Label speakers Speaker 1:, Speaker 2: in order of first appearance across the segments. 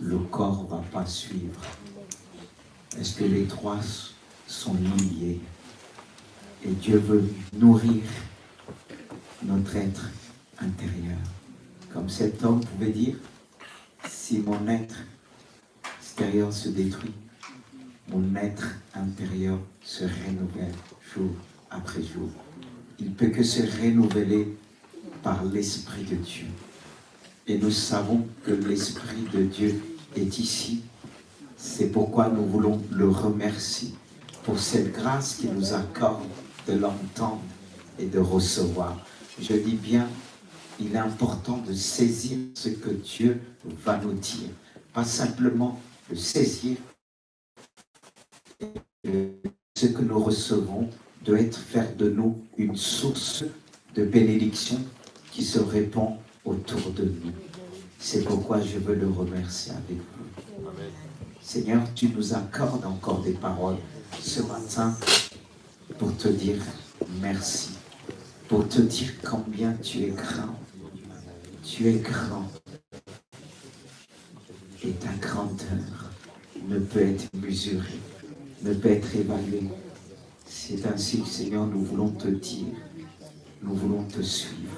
Speaker 1: le corps ne va pas suivre. Est-ce que les trois sont liés? Et Dieu veut nourrir notre être intérieur. Comme cet homme pouvait dire, si mon être extérieur se détruit, mon être intérieur se renouvelle jour après jour. Il ne peut que se renouveler par l'Esprit de Dieu. Et nous savons que l'Esprit de Dieu est ici. C'est pourquoi nous voulons le remercier pour cette grâce qu'il nous accorde de l'entendre et de recevoir. Je dis bien, il est important de saisir ce que Dieu va nous dire. Pas simplement de saisir ce que nous recevons doit faire de nous une source de bénédiction qui se répand autour de nous. C'est pourquoi je veux le remercier avec vous. Amen. Seigneur, tu nous accordes encore des paroles ce matin pour te dire merci, pour te dire combien tu es grand. Tu es grand et ta grandeur ne peut être mesurée, ne peut être évaluée. C'est ainsi que, Seigneur, nous voulons te dire, nous voulons te suivre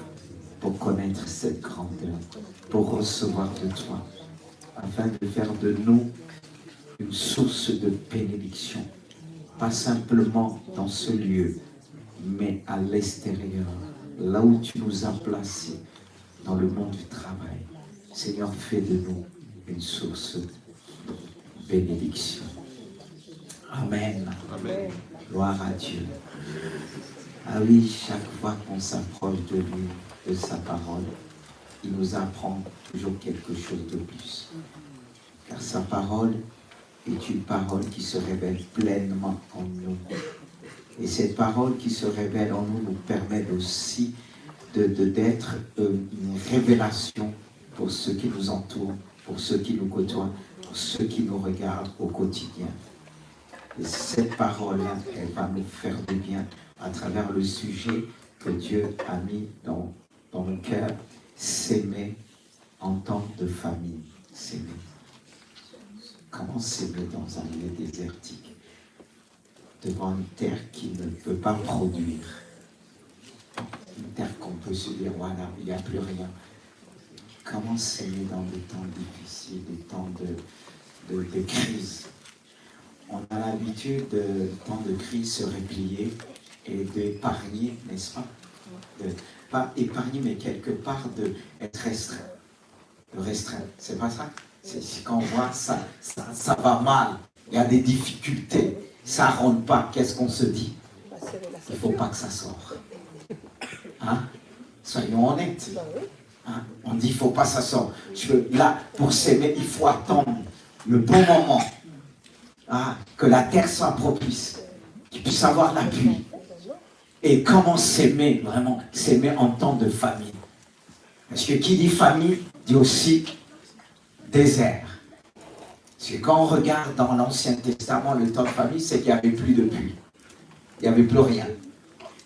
Speaker 1: pour connaître cette grandeur, pour recevoir de toi, afin de faire de nous une source de bénédiction, pas simplement dans ce lieu, mais à l'extérieur, là où tu nous as placés, dans le monde du travail. Seigneur, fais de nous une source de bénédiction. Amen. Amen. Gloire à Dieu. Ah oui, chaque fois qu'on s'approche de lui, de sa parole, il nous apprend toujours quelque chose de plus. Car sa parole est une parole qui se révèle pleinement en nous. Et cette parole qui se révèle en nous nous permet aussi d'être une révélation pour ceux qui nous entourent, pour ceux qui nous côtoient, pour ceux qui nous regardent au quotidien. Et cette parole-là, elle va nous faire du bien à travers le sujet que Dieu a mis dans le cœur, s'aimer en tant de famille. S'aimer. Comment s'aimer dans un lieu désertique, devant une terre qui ne peut pas produire? Une terre qu'on peut se dire, voilà, il n'y a plus rien. Comment s'aimer dans des temps difficiles, des temps de crise? On a l'habitude, de temps de crise, se replier et d'épargner, n'est-ce pas? Pas épargner, mais quelque part d'être restreint. De restreindre, c'est pas ça? C'est quand on voit ça va mal, il y a des difficultés, ça ne rentre pas, qu'est-ce qu'on se dit? Il ne faut pas que ça sorte. Hein? Soyons honnêtes. Hein? On dit il ne faut pas que ça sorte. Là, pour s'aimer, il faut attendre le bon moment. Hein? Que la terre soit propice, qu'il puisse avoir la pluie. Et comment s'aimer, vraiment, s'aimer en temps de famille. Parce que qui dit famille, dit aussi désert. Parce que quand on regarde dans l'Ancien Testament, le temps de famille, c'est qu'il n'y avait plus de pluie. Il n'y avait plus rien.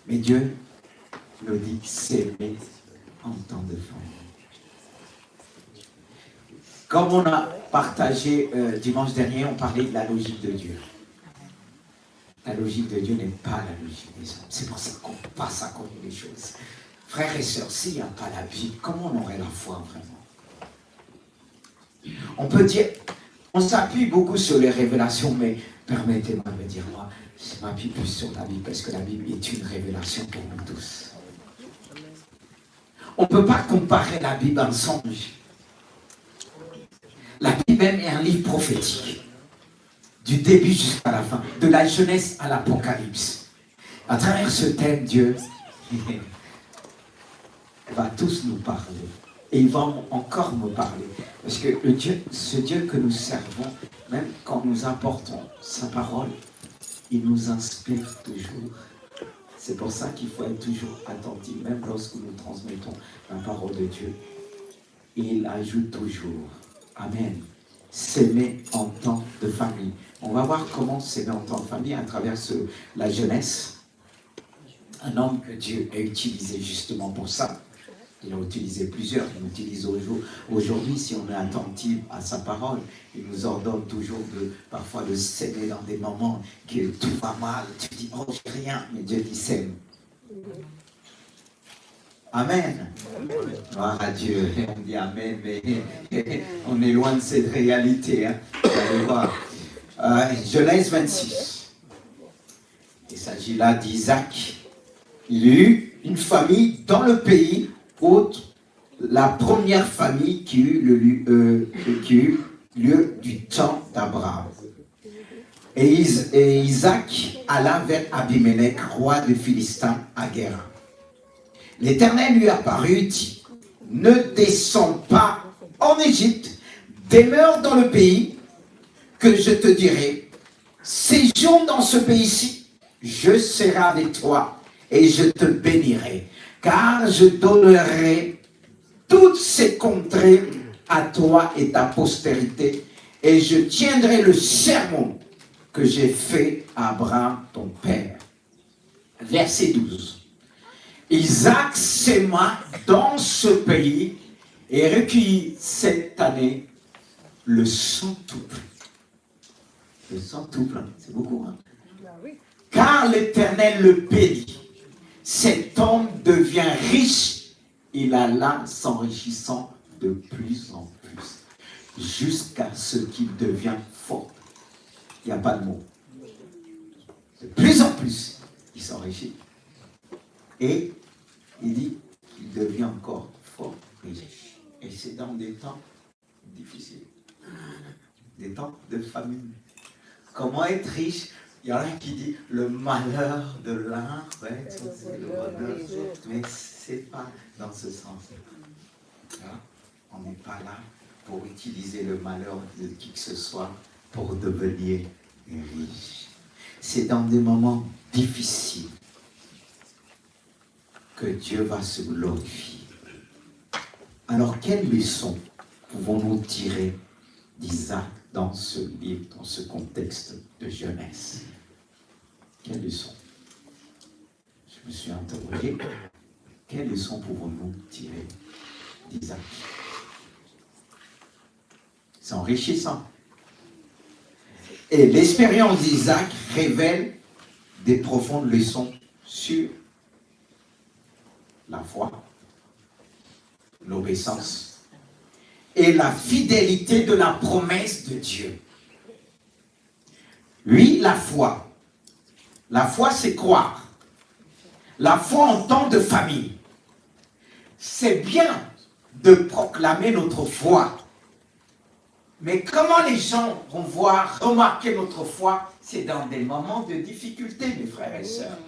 Speaker 1: Mais Dieu nous dit s'aimer en temps de famille. Comme on a partagé dimanche dernier, on parlait de la logique de Dieu. La logique de Dieu n'est pas la logique des hommes. C'est pour ça qu'on passe à côté des choses. Frères et sœurs, s'il n'y a pas la Bible, comment on aurait la foi vraiment? On peut dire, on s'appuie beaucoup sur les révélations, mais permettez-moi de me dire, moi, je m'appuie plus sur la Bible, parce que la Bible est une révélation pour nous tous. On ne peut pas comparer la Bible à un songe. La Bible même est un livre prophétique, du début jusqu'à la fin, de la Genèse à l'Apocalypse. À travers ce thème, Dieu va tous nous parler. Et il va encore me parler. Parce que ce Dieu que nous servons, même quand nous apportons sa parole, il nous inspire toujours. C'est pour ça qu'il faut être toujours attentif, même lorsque nous transmettons la parole de Dieu. Il ajoute toujours. Amen. S'aimer en temps de famille. On va voir comment s'aimer en temps de famille à travers la jeunesse. Un homme que Dieu a utilisé justement pour ça. Il a utilisé plusieurs. Il utilise aujourd'hui, si on est attentif à sa parole, il nous ordonne toujours parfois de s'aimer dans des moments que tout va mal. Tu dis, oh, j'ai rien, mais Dieu dit, sème. Amen. Gloire à Dieu. On dit Amen, mais on est loin de cette réalité. Hein. Vous allez voir. Genèse 26. Il s'agit là d'Isaac. Il y a eu une famille dans le pays, la première famille qui eut lieu du temps d'Abraham. Et Isaac alla vers Abimelech, roi des Philistins, à Guéra. L'Éternel lui apparut et dit, ne descends pas en Égypte, demeure dans le pays que je te dirai. Séjourne dans ce pays-ci, je serai avec toi et je te bénirai, car je donnerai toutes ces contrées à toi et ta postérité, et je tiendrai le serment que j'ai fait à Abraham ton père. Verset 12. Isaac s'aima dans ce pays et recueillit cette année le centuple. Le centuple, c'est beaucoup, hein? Car l'Éternel le bénit. Cet homme devient riche. Il alla s'enrichissant de plus en plus, jusqu'à ce qu'il devient fort. Il n'y a pas de mot. De plus en plus, il s'enrichit. Et il dit qu'il devient encore fort riche. Et c'est dans des temps difficiles, des temps de famine. Comment être riche? Il y en a qui disent le malheur de l'un, ouais, c'est le bonheur, mais ce n'est pas dans ce sens. On n'est pas là pour utiliser le malheur de qui que ce soit pour devenir riche. C'est dans des moments difficiles que Dieu va se glorifier. Alors, quelle leçon pouvons-nous tirer d'Isaac dans ce livre, dans ce contexte de jeunesse? Quelle leçon? Je me suis interrogé. Quelle leçon pouvons-nous tirer d'Isaac? C'est enrichissant. Et l'expérience d'Isaac révèle des profondes leçons sur la foi, l'obéissance et la fidélité de la promesse de Dieu. Oui, la foi. La foi, c'est croire. La foi en temps de famille. C'est bien de proclamer notre foi. Mais comment les gens vont remarquer notre foi? C'est dans des moments de difficulté, mes frères et sœurs.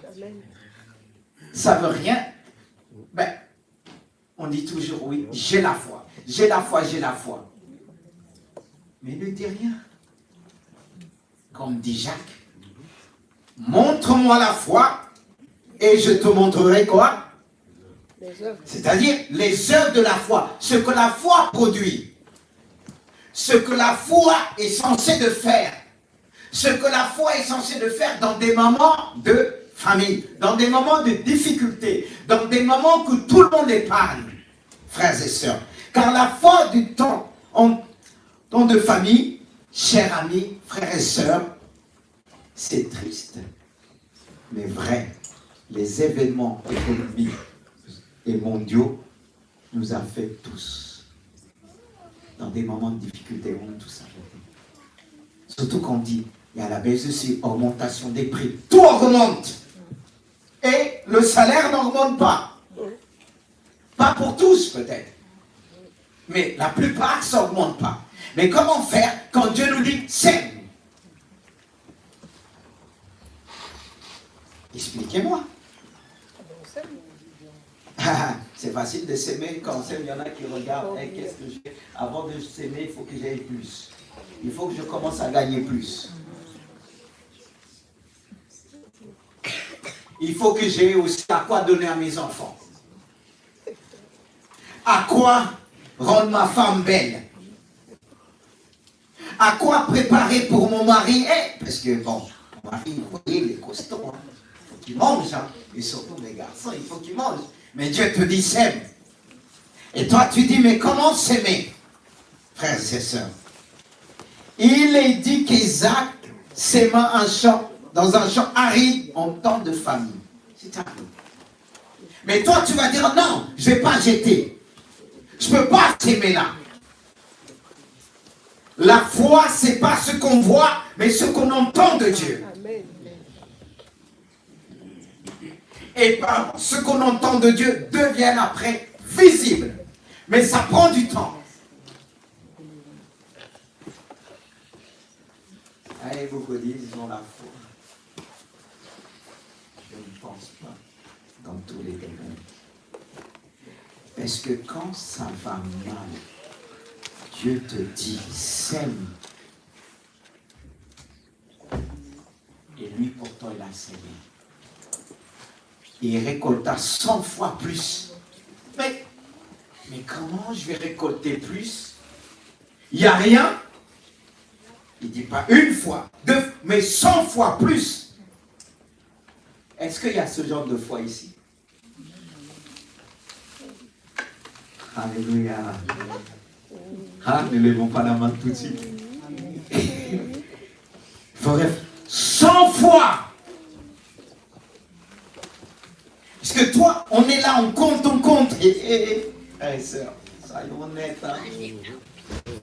Speaker 1: Ça ne veut rien. Ben, on dit toujours oui, j'ai la foi. J'ai la foi, j'ai la foi. Mais ne dis rien. Comme dit Jacques, montre-moi la foi et je te montrerai quoi? C'est-à-dire les œuvres de la foi, ce que la foi produit. Ce que la foi est censée de faire. Ce que la foi est censée de faire dans des moments de famille, dans des moments de difficulté, dans des moments que tout le monde épargne, frères et sœurs. Car la foi du temps de famille, chers amis, frères et sœurs, c'est triste, mais vrai. Les événements économiques et mondiaux nous affectent tous. Dans des moments de difficulté, on est tous arrêtés. Surtout quand on dit, il y a la baisse aussi, augmentation des prix. Tout augmente. Et le salaire n'augmente pas. Pas pour tous peut-être. Mais la plupart, ça n'augmente pas. Mais comment faire quand Dieu nous dit, sème? Expliquez-moi. C'est facile de s'aimer quand on s'aime. Il y en a qui regardent, hey, qu'est-ce que j'ai? Avant de s'aimer, il faut que j'aille plus. Il faut que je commence à gagner plus. Il faut que j'ai aussi à quoi donner à mes enfants. À quoi rendre ma femme belle. À quoi préparer pour mon mari. Parce que bon, mon mari, vous voyez, il est costaud. Il faut qu'il mange. Hein. Et surtout les garçons, il faut qu'ils mangent. Mais Dieu te dit, sème. Et toi, tu dis, mais comment s'aimer, frères et sœurs? Il est dit qu'Isaac s'aima dans un champ aride en temps de famine. C'est aride. Mais toi, tu vas dire, non, je ne vais pas jeter. Je ne peux pas s'aimer là. La foi, ce n'est pas ce qu'on voit, mais ce qu'on entend de Dieu. Et par ce qu'on entend de Dieu devient après visible. Mais ça prend du temps. Allez, beaucoup disent, ils ont la foi. Je ne pense pas dans tous les domaines. Parce que quand ça va mal, Dieu te dit, sème. Et lui, pourtant, il a sémé. Il récolta 100 fois plus. Mais comment je vais récolter plus? Il n'y a rien. Il ne dit pas une fois, deux, mais 100 fois plus. Est-ce qu'il y a ce genre de foi ici? Alléluia. Ah, ne levons pas la main tout de suite. Il faudrait 100 fois. Parce que toi, on est là, on compte. Et sœurs, soyons honnêtes. Hein?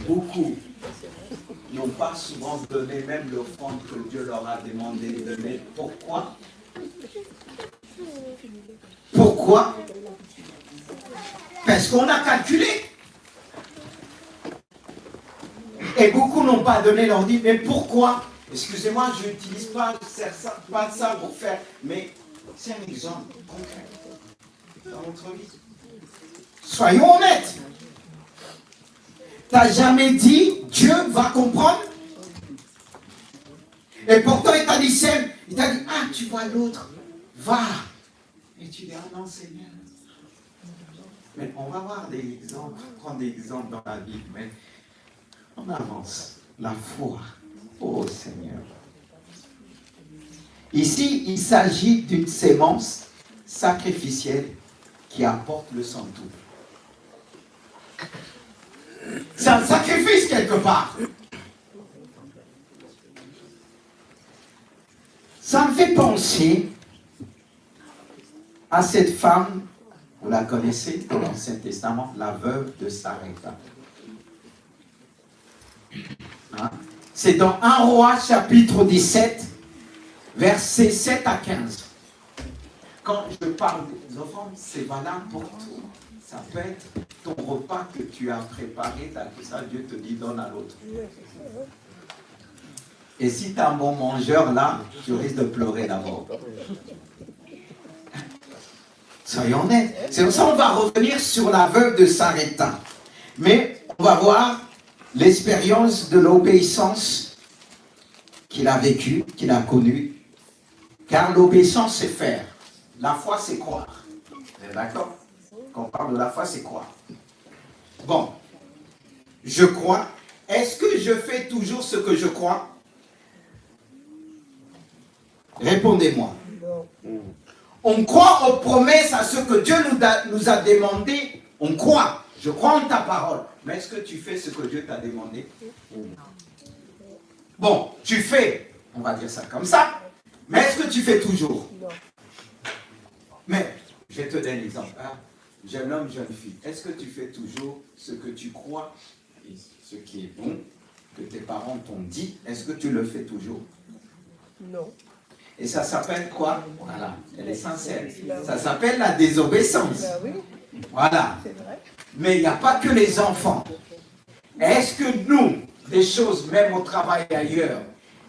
Speaker 1: Beaucoup n'ont pas souvent donné même l'offrande que Dieu leur a demandé de donner. Pourquoi? Pourquoi? Parce qu'on a calculé. Et beaucoup n'ont pas donné, leur dit, mais pourquoi? Excusez-moi, je n'utilise pas ça pour faire, mais c'est un exemple concret dans notre vie. Soyons honnêtes. Tu n'as jamais dit, Dieu va comprendre? Et pourtant, il t'a dit, Sème, il t'a dit, ah, tu vois l'autre, va. Et tu dis, ah non, Seigneur. Mais on va voir des exemples, prendre des exemples dans la Bible, mais on avance. La foi, oh Seigneur. Ici, il s'agit d'une sémence sacrificielle qui apporte le centuple. C'est un sacrifice quelque part. Ça me fait penser à cette femme, vous la connaissez dans l'Ancien Testament, la veuve de Sarepta. Hein? C'est dans 1 Roi chapitre 17, versets 7 à 15. Quand je parle des offrandes, c'est valable pour tout. Ça peut être ton repas que tu as préparé, ça, Dieu te dit donne à l'autre. Et si tu as un bon mangeur là, tu risques de pleurer d'abord. Soyons honnêtes. C'est pour ça qu'on va revenir sur la veuve de Sarepta. Mais on va voir l'expérience de l'obéissance qu'il a vécue, qu'il a connue. Car l'obéissance, c'est faire. La foi, c'est croire. Vous êtes d'accord? Quand on parle de la foi, c'est croire. Bon, je crois. Est-ce que je fais toujours ce que je crois? Répondez-moi. On croit aux promesses, à ce que Dieu nous a demandé. On croit. Je crois en ta parole. Mais est-ce que tu fais ce que Dieu t'a demandé? Bon, tu fais, on va dire ça comme ça. Mais est-ce que tu fais toujours? Mais, je vais te donner l'exemple. Hein? Jeune homme, jeune fille, est-ce que tu fais toujours ce que tu crois et ce qui est bon, que tes parents t'ont dit? Est-ce que tu le fais toujours?
Speaker 2: Non.
Speaker 1: Et ça s'appelle quoi? Voilà, elle est sincère. Ça s'appelle la désobéissance.
Speaker 2: Oui.
Speaker 1: Voilà.
Speaker 2: C'est vrai.
Speaker 1: Mais il n'y a pas que les enfants. Est-ce que nous, des choses, même au travail et ailleurs,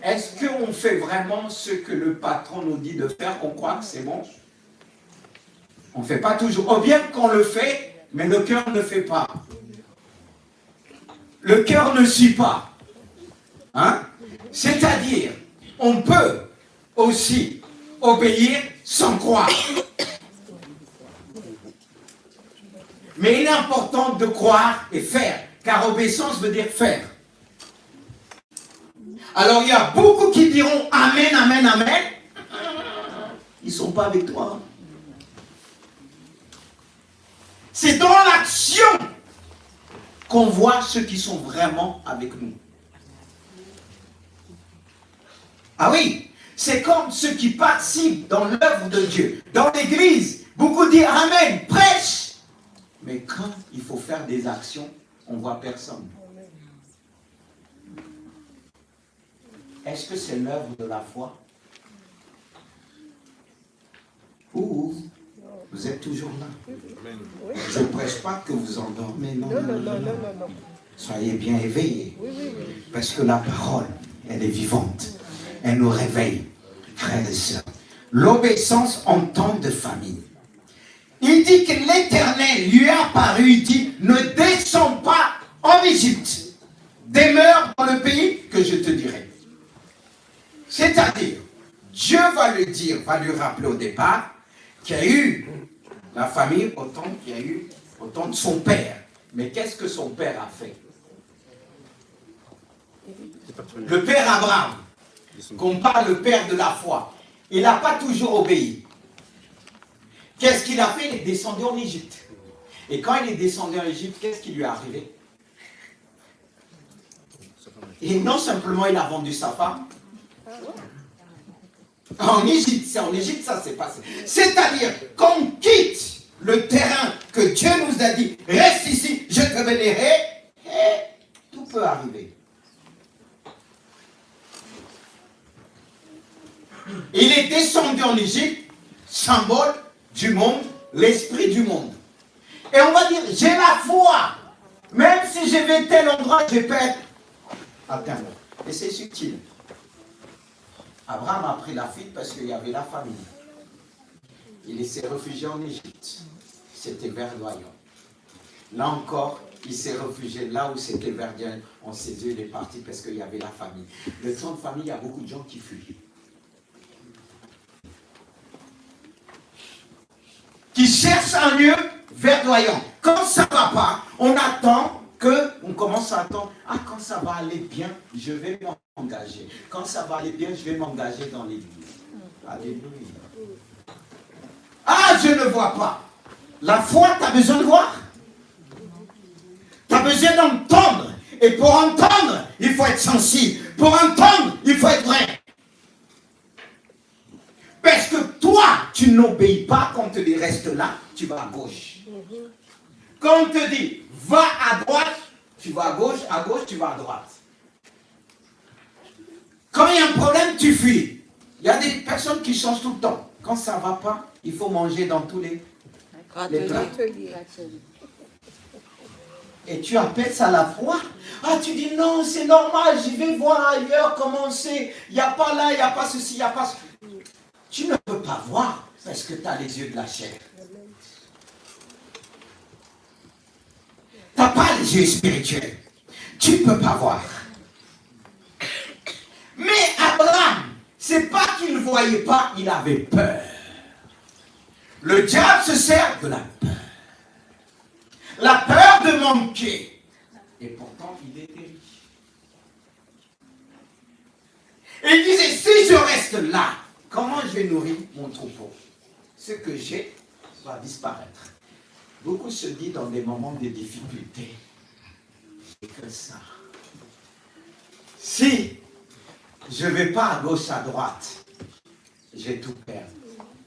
Speaker 1: est-ce qu'on fait vraiment ce que le patron nous dit de faire, qu'on croit que c'est bon? On ne fait pas toujours. Ou bien qu'on le fait, mais le cœur ne fait pas. Le cœur ne suit pas. Hein? C'est-à-dire, on peut aussi obéir sans croire. Mais il est important de croire et faire, car obéissance veut dire faire. Alors il y a beaucoup qui diront Amen, Amen, Amen. Ils ne sont pas avec toi. C'est dans l'action qu'on voit ceux qui sont vraiment avec nous. Ah oui, c'est comme ceux qui participent dans l'œuvre de Dieu, dans l'église. Beaucoup disent Amen, prêche. Mais quand il faut faire des actions, on ne voit personne. Est-ce que c'est l'œuvre de la foi? Ou vous êtes toujours là? Je ne prêche pas que vous endormez. Non. Soyez bien éveillés. Parce que la parole, elle est vivante. Elle nous réveille, frères et sœurs. L'obéissance en temps de famine. Il dit que l'Éternel lui a apparu, il dit, ne descends pas en Égypte. Demeure dans le pays que je te dirai. C'est-à-dire, Dieu va le dire, va lui rappeler au départ qu'il y a eu la famille autant qu'il y a eu autant de son père. Mais qu'est-ce que son père a fait? Le père Abraham, qu'on parle le père de la foi, il n'a pas toujours obéi. Qu'est-ce qu'il a fait? Il est descendu en Égypte. Et quand il est descendu en Égypte, qu'est-ce qui lui est arrivé? Et non simplement il a vendu sa femme. En Égypte, c'est en Égypte ça s'est passé. C'est-à-dire qu'on quitte le terrain que Dieu nous a dit, reste ici, je te bénirai, et tout peut arriver. Il est descendu en Égypte, symbole du monde, l'esprit du monde. Et on va dire, j'ai la foi. Même si je vais tel endroit, je peux être atteint. Et c'est subtil. Abraham a pris la fuite parce qu'il y avait la famine. Il s'est réfugié en Égypte. C'était verdoyant. Là encore, il s'est réfugié là où c'était verdoyant. On s'est dit, il est parti parce qu'il y avait la famine. Le temps de famille, il y a beaucoup de gens qui fuient. Qui cherchent un lieu verdoyant. Quand ça ne va pas, on attend on commence à attendre. Ah, quand ça va aller bien, je vais m'engager. Quand ça va aller bien, je vais m'engager dans l'église. Alléluia. Ah, je ne vois pas. La foi, tu as besoin de voir. Tu as besoin d'entendre. Et pour entendre, il faut être sensible. Pour entendre, il faut être vrai. Parce que toi, tu n'obéis pas quand on te dit reste là, tu vas à gauche. Quand on te dit va à droite, tu vas à gauche, tu vas à droite. Quand il y a un problème, tu fuis. Il y a des personnes qui changent tout le temps. Quand ça ne va pas, il faut manger dans tous les plats. Et tu appelles ça la foi? Ah, tu dis non, c'est normal, je vais voir ailleurs comment c'est. Il n'y a pas là, il n'y a pas ceci, il n'y a pas ceci. Tu ne peux pas voir parce que tu as les yeux de la chair. Tu n'as pas les yeux spirituels. Tu ne peux pas voir. Mais Abraham, c'est pas qu'il ne voyait pas, il avait peur. Le diable se sert de la peur. La peur de manquer. Et pourtant, il était riche. Et il disait, si je reste là, comment je vais nourrir mon troupeau? Ce que j'ai va disparaître. Beaucoup se disent dans des moments de difficulté. C'est que ça. Si je ne vais pas à gauche, à droite, je vais tout perdre.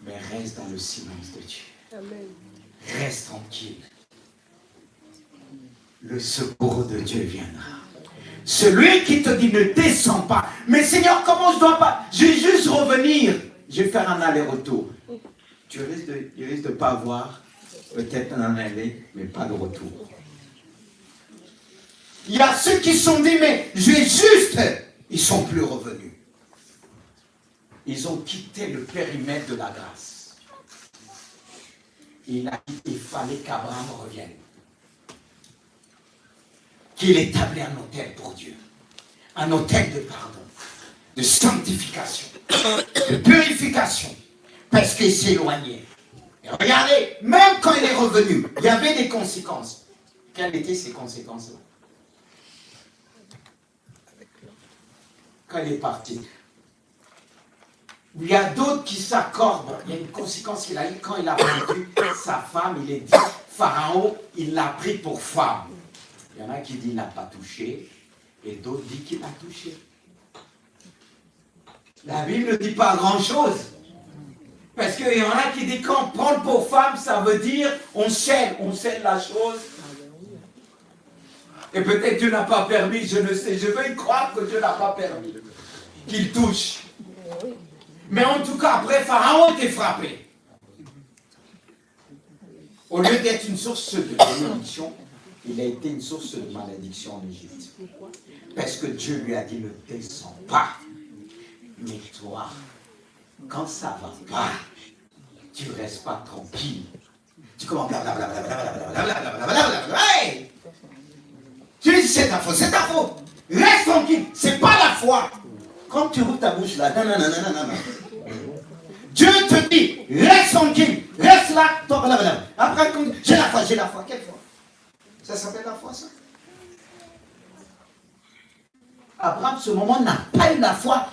Speaker 1: Mais reste dans le silence de Dieu. Amen. Reste tranquille. Le secours de Dieu viendra. Celui qui te dit ne descends pas. Mais Seigneur, comment je dois pas? Je vais juste revenir. Je vais faire un aller-retour. Tu risques de ne pas avoir peut-être un aller, mais pas de retour. Il y a ceux qui se sont dit, mais je vais juste... Ils ne sont plus revenus. Ils ont quitté le périmètre de la grâce. Il fallait qu'Abraham revienne. Qu'il établisse un autel pour Dieu. Un autel de pardon, de sanctification, de purification. Parce qu'il s'est éloigné. Et regardez, même quand il est revenu, il y avait des conséquences. Quelles étaient ces conséquences-là? Quand il est parti. Il y a d'autres qui s'accordent. Il y a une conséquence qu'il a eue quand il a perdu sa femme. Il est dit, Pharaon, il l'a pris pour femme. Il y en a qui disent qu'il n'a pas touché, et d'autres disent qu'il a touché. La Bible ne dit pas grand-chose. Parce qu'il y en a qui disent qu'on prend pour femme, ça veut dire on scelle la chose. Et peut-être Dieu n'a pas permis, je ne sais, je veux y croire que Dieu n'a pas permis qu'il touche. Mais en tout cas, après, Pharaon était frappé. Au lieu d'être une source de bénédiction, il a été une source de malédiction en Égypte. Parce que Dieu lui a dit, ne descends pas. Mais toi, quand ça va pas, tu ne restes pas tranquille. Tu commences hey! Tu dis c'est ta faute, c'est ta faute. Reste tranquille, c'est pas la foi. Quand tu rouvres ta bouche là, non. Dieu te dit, reste tranquille, reste là, après j'ai la foi, quelle foi? Ça s'appelle la foi, ça? Abraham, ce moment, n'a pas eu la foi.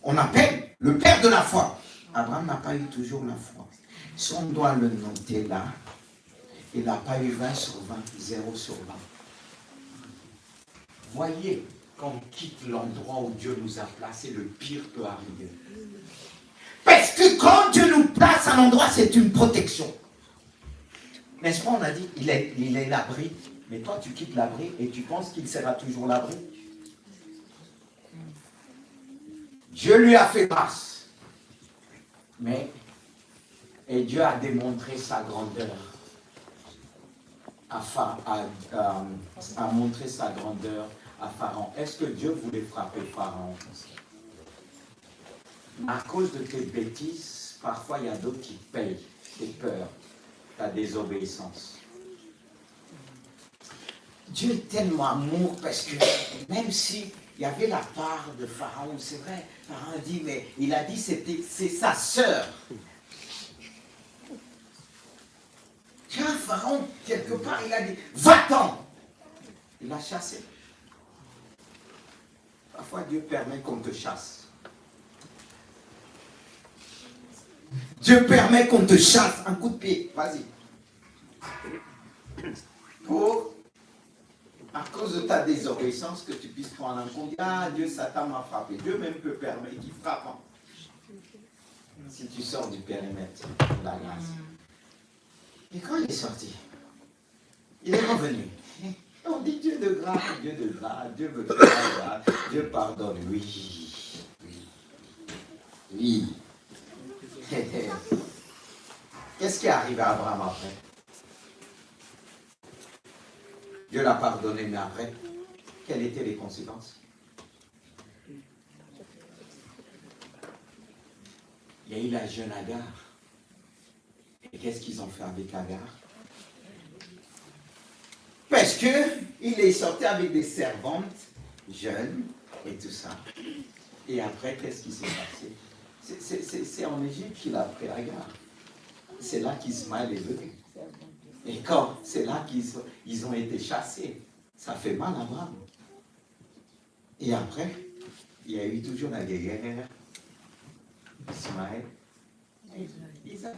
Speaker 1: On appelle le père de la foi. Abraham n'a pas eu toujours la foi. Si on doit le noter là, il n'a pas eu 20 sur 20, 0 sur 20. Voyez, quand on quitte l'endroit où Dieu nous a placés, le pire peut arriver. Parce que quand Dieu nous place à un endroit, c'est une protection. N'est-ce pas, on a dit, il est l'abri. Mais toi, tu quittes l'abri et tu penses qu'il sera toujours l'abri. Dieu lui a fait grâce. Et Dieu a démontré sa grandeur. A montré sa grandeur à Pharaon. Est-ce que Dieu voulait frapper Pharaon? À cause de tes bêtises, parfois il y a d'autres qui payent tes peurs, ta désobéissance. Dieu est tellement amour parce que même si il y avait la part de Pharaon, c'est vrai, Pharaon a dit, mais il a dit c'est sa sœur. Tiens, Pharaon, quelque part, il a dit, va-t'en. Il l'a chassé. Parfois, Dieu permet qu'on te chasse. Dieu permet qu'on te chasse. Un coup de pied, vas-y. Pour, à cause de ta désobéissance, que tu puisses prendre un compte. Ah, Dieu, Satan m'a frappé. Dieu même peut permettre qu'il frappe. Si tu sors du périmètre de la grâce. Et quand il est sorti, il est revenu. On dit Dieu de grâce, Dieu veut de grâce, Dieu pardonne. Oui. Qu'est-ce qui est arrivé à Abraham après? Dieu l'a pardonné, mais après, quelles étaient les conséquences? Il y a eu la jeune Agar. Et qu'est-ce qu'ils ont fait avec Agar? Parce qu'il est sorti avec des servantes jeunes et tout ça. Et après, qu'est-ce qui s'est passé? C'est en Égypte qu'il a pris Agar. C'est là qu'Ismaël est venu. Et quand c'est là qu'ils ont été chassés, ça fait mal à Abraham. Et après, il y a eu toujours la guerre. Ismaël et Isaac.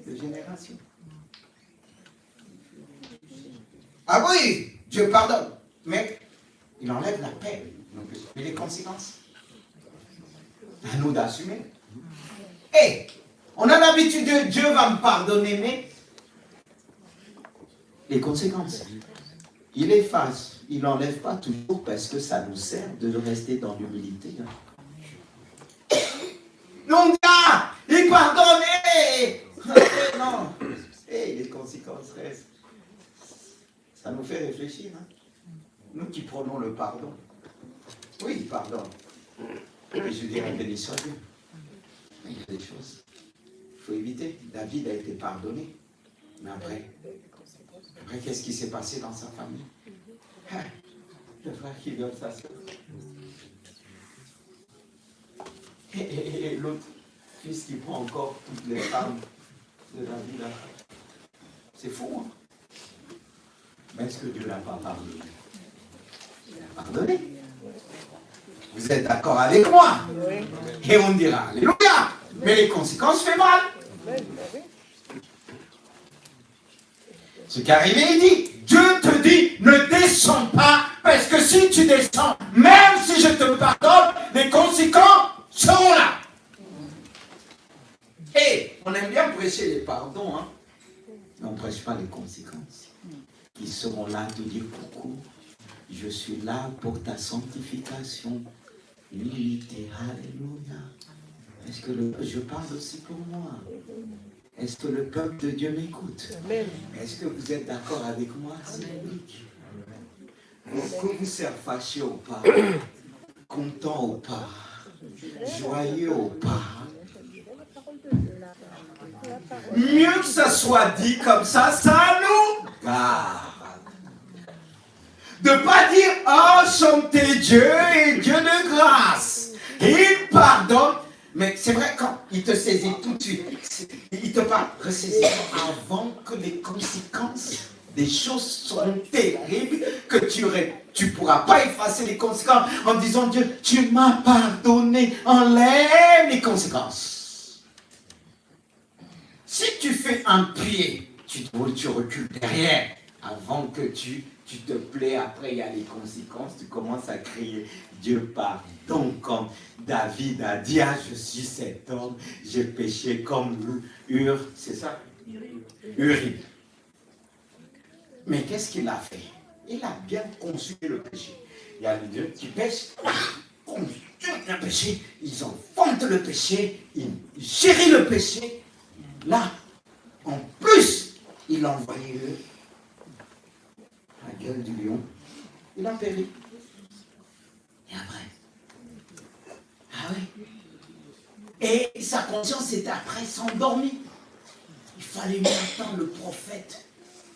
Speaker 1: De génération. Ah oui, Dieu pardonne, mais il enlève la paix. Mais les conséquences, à nous d'assumer. Et on a l'habitude de Dieu va me pardonner, mais les conséquences, il efface, il n'enlève pas toujours parce que ça nous sert de rester dans l'humilité. Non, il pardonne, non, les conséquences restent. Ça nous fait réfléchir. Nous qui prenons le pardon. Oui, il pardonne. Mais je dirais béni soit Dieu. Il y a des choses qu'il faut éviter. David a été pardonné. Mais après qu'est-ce qui s'est passé dans sa famille? Le frère qui viole sa soeur. Et l'autre fils qui prend encore toutes les femmes de David. C'est fou, hein? Mais est-ce que Dieu n'a pas pardonné? Il a pardonné. Vous êtes d'accord avec moi? Et on dira, alléluia! Mais les conséquences font mal. Ce qui est arrivé, il dit, Dieu te dit, ne descends pas, parce que si tu descends, même si je te pardonne, les conséquences seront là. Et on aime bien prêcher les pardons, hein, mais on ne prêche pas les conséquences. Ils seront là de dire, coucou, je suis là pour ta sanctification, l'unité, alléluia. Est-ce que je parle aussi pour moi? Est-ce que le peuple de Dieu m'écoute? Est-ce que vous êtes d'accord avec moi? C'est logique. Que vous soyez fâché ou pas, content ou pas, joyeux ou pas, mieux que ça soit dit comme ça nous garde. De ne pas dire, oh, chantez Dieu et Dieu de grâce. Et il pardonne. Mais c'est vrai, quand il te saisit tout de suite, il te parle, ressaisis avant que les conséquences des choses seront terribles, que tu ne pourras pas effacer les conséquences en disant, Dieu, tu m'as pardonné, enlève les conséquences. Si tu fais un pied, tu recules derrière, avant que tu te plais, après il y a les conséquences, tu commences à crier, Dieu pardon, comme David a dit, ah, je suis cet homme, j'ai péché comme c'est ça? Uri. Mais qu'est-ce qu'il a fait? Il a bien conçu le péché. Il y a les deux qui pêchent, construisent le péché, ils enfantent le péché, ils chérissent le péché. Là, en plus, il a envoyé la gueule du lion, il a péri. Et après, ah oui. Et sa conscience était après s'endormie. Il fallait lui attendre le prophète,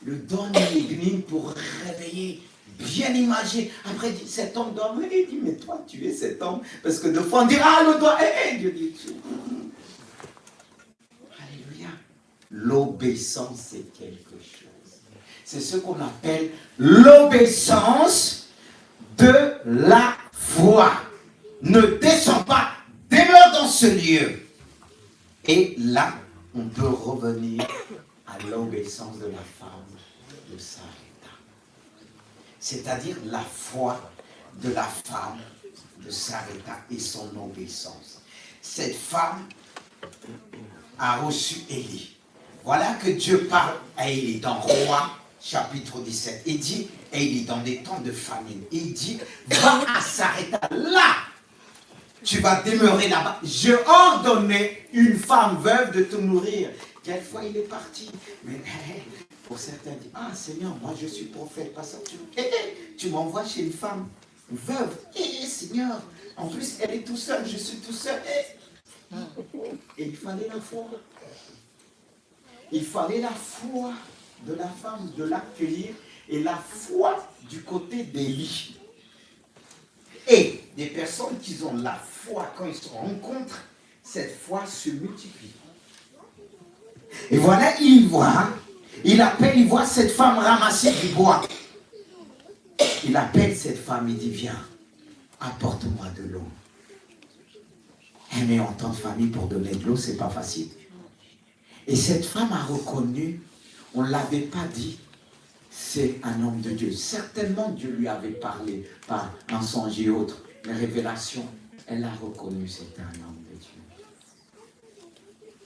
Speaker 1: le don église pour réveiller, bien imagé. Après, il dit, cet homme dort. Il dit, mais toi, tu es cet homme. Parce que deux fois, on dit, ah, le doigt, Dieu dit, alléluia. L'obéissance, c'est quelque chose. C'est ce qu'on appelle l'obéissance de la foi. Ne descends pas, demeure dans ce lieu. Et là, on peut revenir à l'obéissance de la femme de Sarepta. C'est-à-dire la foi de la femme de Sarepta et son obéissance. Cette femme a reçu Élie. Voilà que Dieu parle à Élie dans Roi chapitre 17. Il dit, Élie dans des temps de famine, il dit, va à Sarepta, là, tu vas demeurer là-bas. Je ordonnais une femme veuve de te nourrir. Quelquefois il est parti. Mais pour certains, disent, ah Seigneur, moi je suis prophète, pas ça. Tu m'envoies chez une femme veuve. Seigneur, en plus elle est tout seule, je suis tout seul. Et il fallait la foi. Il fallait la foi de la femme, de l'accueillir, et la foi du côté d'Élie. Et des personnes qui ont la foi, quand ils se rencontrent, cette foi se multiplie. Et voilà, il voit cette femme ramasser du bois. Il appelle cette femme, il dit, viens, apporte-moi de l'eau. Mais en tant que famille, pour donner de l'eau, c'est pas facile. Et cette femme a reconnu, on ne l'avait pas dit, c'est un homme de Dieu. Certainement, Dieu lui avait parlé par un songe et autres, les révélations. Elle a reconnu, c'était un homme de Dieu.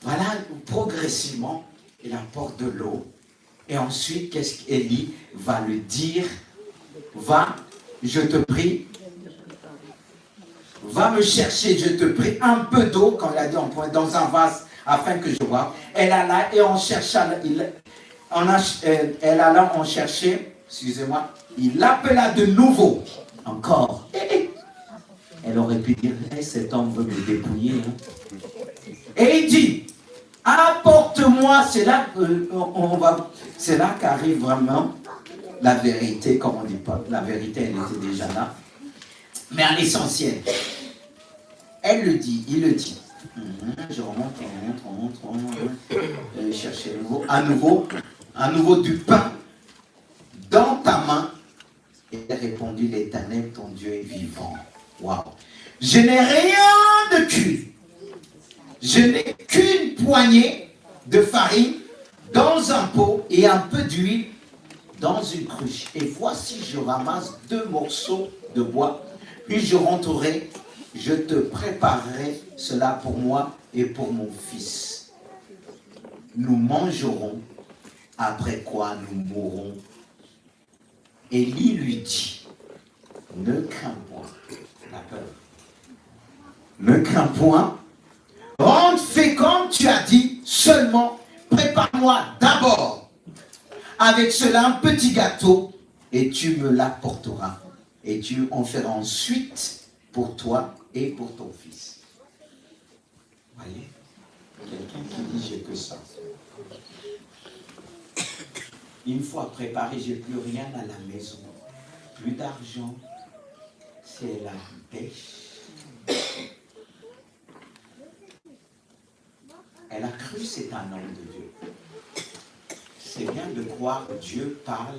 Speaker 1: Voilà, progressivement, il apporte de l'eau. Et ensuite, qu'est-ce qu'Élie va lui dire? Va, je te prie, va me chercher, je te prie, un peu d'eau, quand il a dit dans un vase, afin que je boive. Elle alla et on chercha, elle alla en chercher, excusez-moi, il l'appela de nouveau, encore. Elle aurait pu dire, cet homme veut me dépouiller. Hein. Et il dit, apporte-moi, c'est là qu'arrive vraiment la vérité, comme on dit pas. La vérité, elle était déjà là. Mais à l'essentiel, elle le dit, il le dit. Je remonte, chercher à nouveau du pain dans ta main. Et il a répondu, l'Éternel, ton Dieu est vivant. Waouh! Je n'ai rien de cuit. Je n'ai qu'une poignée de farine dans un pot et un peu d'huile dans une cruche. Et voici, je ramasse 2 morceaux de bois. Puis je rentrerai, je te préparerai cela pour moi et pour mon fils. Nous mangerons, après quoi nous mourrons. Élie lui dit, ne crains point la peur. Ne crains point. Fais comme tu as dit, seulement prépare-moi d'abord avec cela un petit gâteau et tu me l'apporteras. Et tu en feras ensuite pour toi et pour ton fils. Voyez, quelqu'un qui dit j'ai que ça. Une fois préparé, j'ai plus rien à la maison. Plus d'argent. C'est la pêche. Elle a cru c'est un homme de Dieu. C'est bien de croire que Dieu parle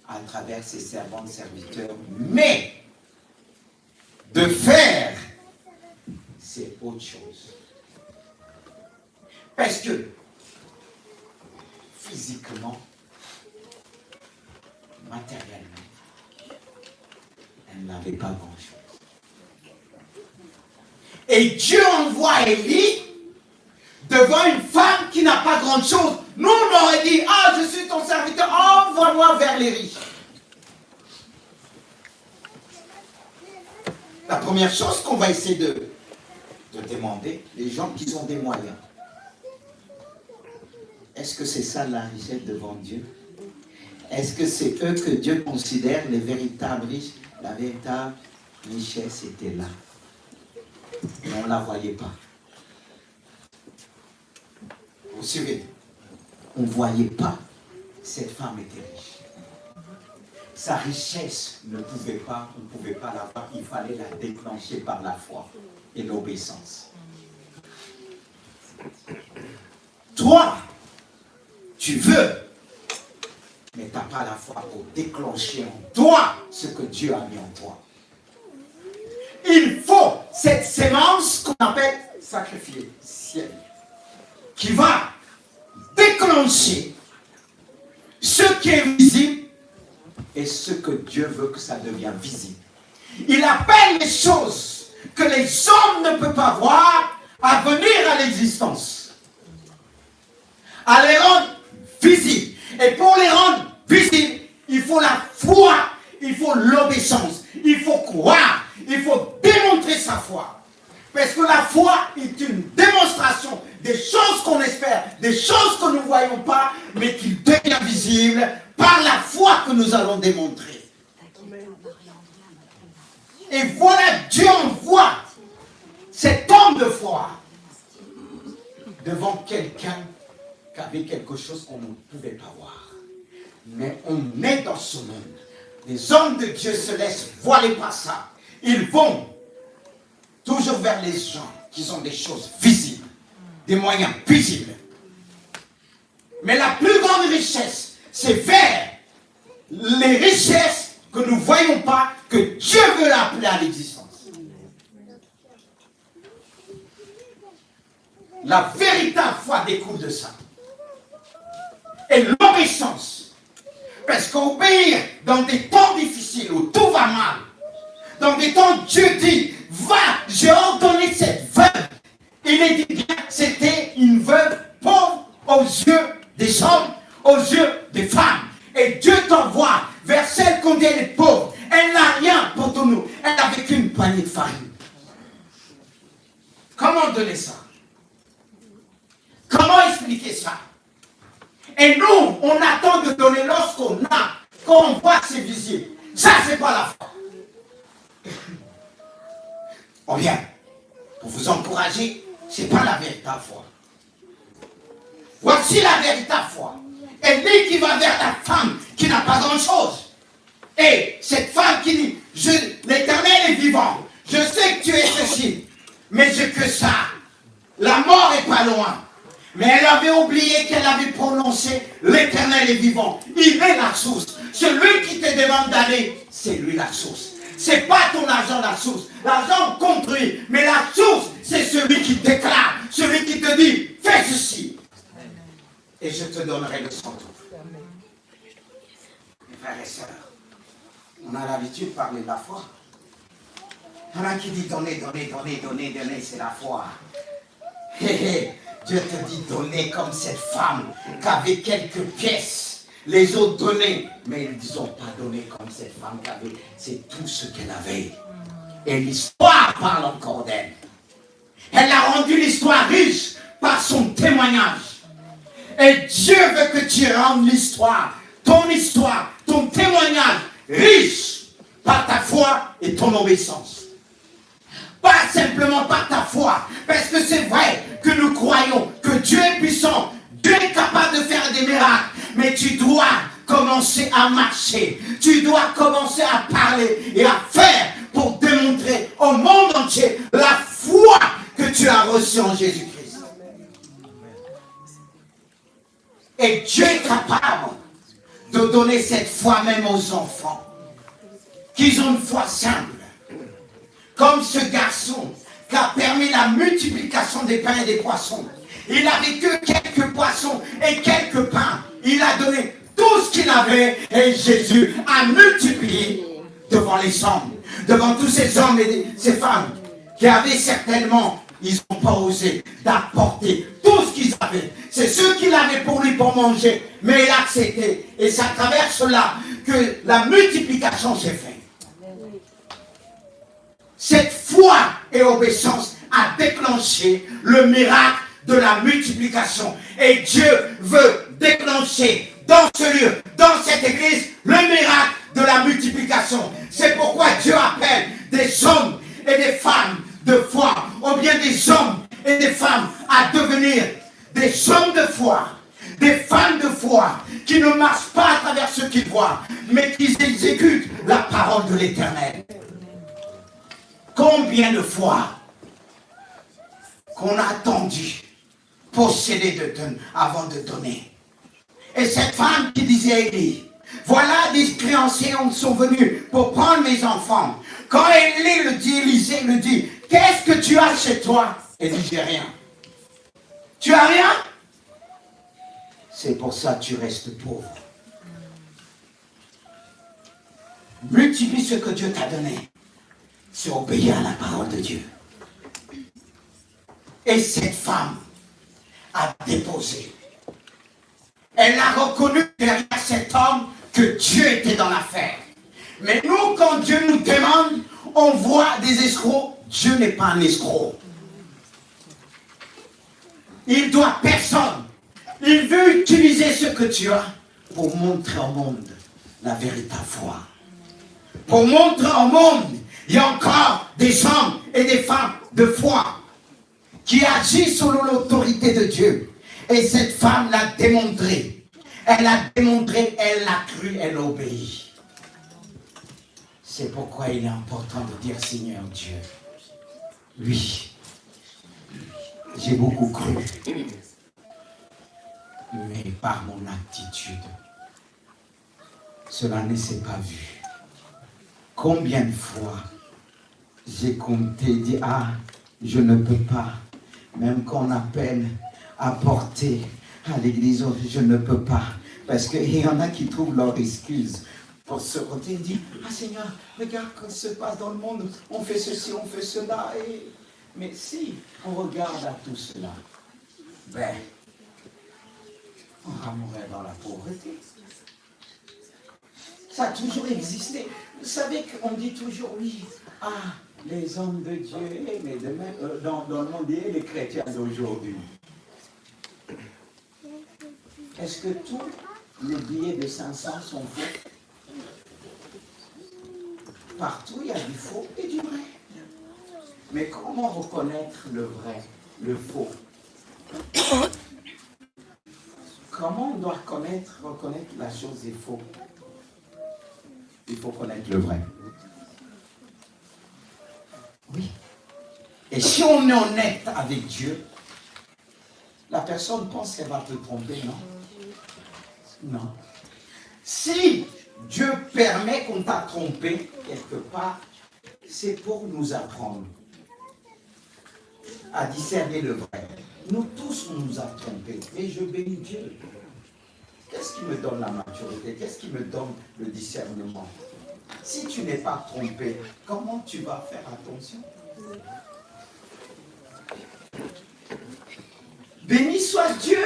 Speaker 1: à travers ses servants, serviteurs, mais de faire, c'est autre chose. Parce que physiquement, matériellement, elle n'avait pas grand-chose. Et Dieu envoie Élie devant une femme qui n'a pas grand-chose. Nous, on aurait dit, ah, je suis ton serviteur, envoie-moi vers les riches. La première chose qu'on va essayer de demander, les gens qui ont des moyens, est-ce que c'est ça la richesse devant Dieu? Est-ce que c'est eux que Dieu considère les véritables riches? La véritable richesse était là. Mais on ne la voyait pas. Vous suivez? On ne voyait pas. Cette femme était riche. Sa richesse on ne pouvait pas l'avoir. Il fallait la déclencher par la foi et l'obéissance. Toi, tu veux, mais tu n'as pas la foi pour déclencher en toi ce que Dieu a mis en toi. Il faut cette sémence qu'on appelle sacrificielle, qui va déclencher ce qui est visible et ce que Dieu veut que ça devienne visible. Il appelle les choses que les hommes ne peuvent pas voir à venir à l'existence, à les rendre visibles. Et pour les rendre visibles, il faut la foi, il faut l'obéissance, il faut croire, il faut démontrer sa foi. Parce que la foi est une démonstration des choses qu'on espère, des choses que nous ne voyons pas, mais qui deviennent visibles par la foi que nous allons démontrer. Et voilà, Dieu envoie cet homme de foi devant quelqu'un qui avait quelque chose qu'on ne pouvait pas voir. Mais on est dans ce monde. Les hommes de Dieu se laissent voiler par ça. Ils vont toujours vers les gens qui ont des choses visibles, des moyens visibles. Mais la plus grande richesse, c'est vers les richesses que nous ne voyons pas, que Dieu veut appeler à l'existence. La véritable foi découle de ça. Et l'obéissance. Parce qu'obéir dans des temps difficiles où tout va mal, dans des temps où Dieu dit, va, j'ai ordonné cette veuve. Il est dit bien, c'était une veuve pauvre aux yeux des hommes, aux yeux des femmes. Et Dieu t'envoie vers celle qu'on dit elle est pauvre. Elle n'a rien pour tout nous. Elle n'avait qu'une poignée de farine. Comment donner ça? Comment expliquer ça? Et nous, on attend de donner lorsqu'on a, quand on voit que c'est visible. Ça, c'est pas la foi. On vient pour vous encourager, c'est pas la véritable foi. Voici la véritable foi. Et lui qui va vers la femme qui n'a pas grand-chose. Et cette femme qui dit, l'Éternel est vivant. Je sais que tu es ceci, mais j'ai que ça. La mort est pas loin. Mais elle avait oublié qu'elle avait prononcé l'Éternel est vivant. Il est la source. Celui qui te demande d'aller, c'est lui la source. C'est pas ton argent la source. L'argent construit. Mais la source, c'est celui qui déclare. Celui qui te dit, fais ceci. Et je te donnerai le centre.
Speaker 2: frères et sœurs, on a l'habitude de parler de la foi. Il y en a qui disent donner, c'est la foi. Dieu te dit donner comme cette femme qui avait quelques pièces. Les autres donnaient, mais ils n'ont pas donné comme cette femme qui avait. C'est tout ce qu'elle avait. Et l'histoire parle encore d'elle. Elle a rendu l'histoire riche par son témoignage. Et Dieu veut que tu rendes l'histoire, ton témoignage riche par ta foi et ton obéissance. Pas simplement par ta foi, parce que c'est vrai que nous croyons que Dieu est puissant, Dieu est capable de faire des miracles, mais tu dois commencer à marcher, tu dois commencer à parler et à faire pour démontrer au monde entier la foi que tu as reçue en Jésus-Christ. Et Dieu est capable de donner cette foi même aux enfants, qu'ils ont une foi simple. Comme ce garçon qui a permis la multiplication des pains et des poissons. Il n'avait que quelques poissons et quelques pains. Il a donné tout ce qu'il avait et Jésus a multiplié devant les hommes, devant tous ces hommes et ces femmes qui avaient certainement, ils n'ont pas osé d'apporter tout ce qu'ils avaient. C'est ceux qu'il avait pour lui pour manger, mais il a accepté. Et c'est à travers cela que la multiplication s'est faite. Cette foi et obéissance a déclenché le miracle de la multiplication. Et Dieu veut déclencher dans ce lieu, dans cette église, le miracle de la multiplication. C'est pourquoi Dieu appelle des hommes et des femmes de foi, ou bien des hommes et des femmes à devenir des hommes de foi, des femmes de foi, qui ne marchent pas à travers ce qu'ils voient, mais qui exécutent la parole de l'Éternel. Combien de fois qu'on a attendu posséder avant de donner. Et cette femme qui disait à Élie, voilà des créanciers sont venus pour prendre mes enfants. Quand Élie le dit, Élisée le dit, qu'est-ce que tu as chez toi? Elle dit, j'ai rien. Tu as rien? C'est pour ça que tu restes pauvre. Multiplie ce que Dieu t'a donné. C'est obéir à la parole de Dieu. Et cette femme a déposé. Elle a reconnu derrière cet homme que Dieu était dans l'affaire. Mais nous, quand Dieu nous demande, on voit des escrocs. Dieu n'est pas un escroc. Il doit personne. Il veut utiliser ce que tu as pour montrer au monde la véritable foi. Pour montrer au monde, il y a encore des hommes et des femmes de foi qui agissent selon l'autorité de Dieu. Et cette femme l'a démontré. Elle a démontré, elle l'a cru, elle a obéi. C'est pourquoi il est important de dire, Seigneur Dieu, oui, j'ai beaucoup cru. Mais par mon attitude, cela ne s'est pas vu. Combien de fois j'ai compté, dit, ah, je ne peux pas. Même quand on appelle à porter à l'église, je ne peux pas. Parce qu'il y en a qui trouvent leur excuse pour se retirer. Ils disent, ah Seigneur, regarde ce qui se passe dans le monde. On fait ceci, on fait cela. Mais si on regarde à tout cela, ben, on va mourir dans la pauvreté. Ça a toujours existé. Vous savez qu'on dit toujours, oui, ah, les hommes de Dieu, mais demain, dans le monde, et les chrétiens d'aujourd'hui. Est-ce que tous les billets de 500 sont faux? Partout, il y a du faux et du vrai. Mais comment reconnaître le vrai, le faux? Comment on doit reconnaître la chose est faux? Il faut connaître le vrai. Oui. Et si on est honnête avec Dieu, la personne pense qu'elle va te tromper, non? Non. Si Dieu permet qu'on t'a trompé quelque part, c'est pour nous apprendre à discerner le vrai. Nous tous, on nous a trompés. Et je bénis Dieu. Qu'est-ce qui me donne la maturité? Qu'est-ce qui me donne le discernement? Si tu n'es pas trompé, comment tu vas faire attention? Béni soit Dieu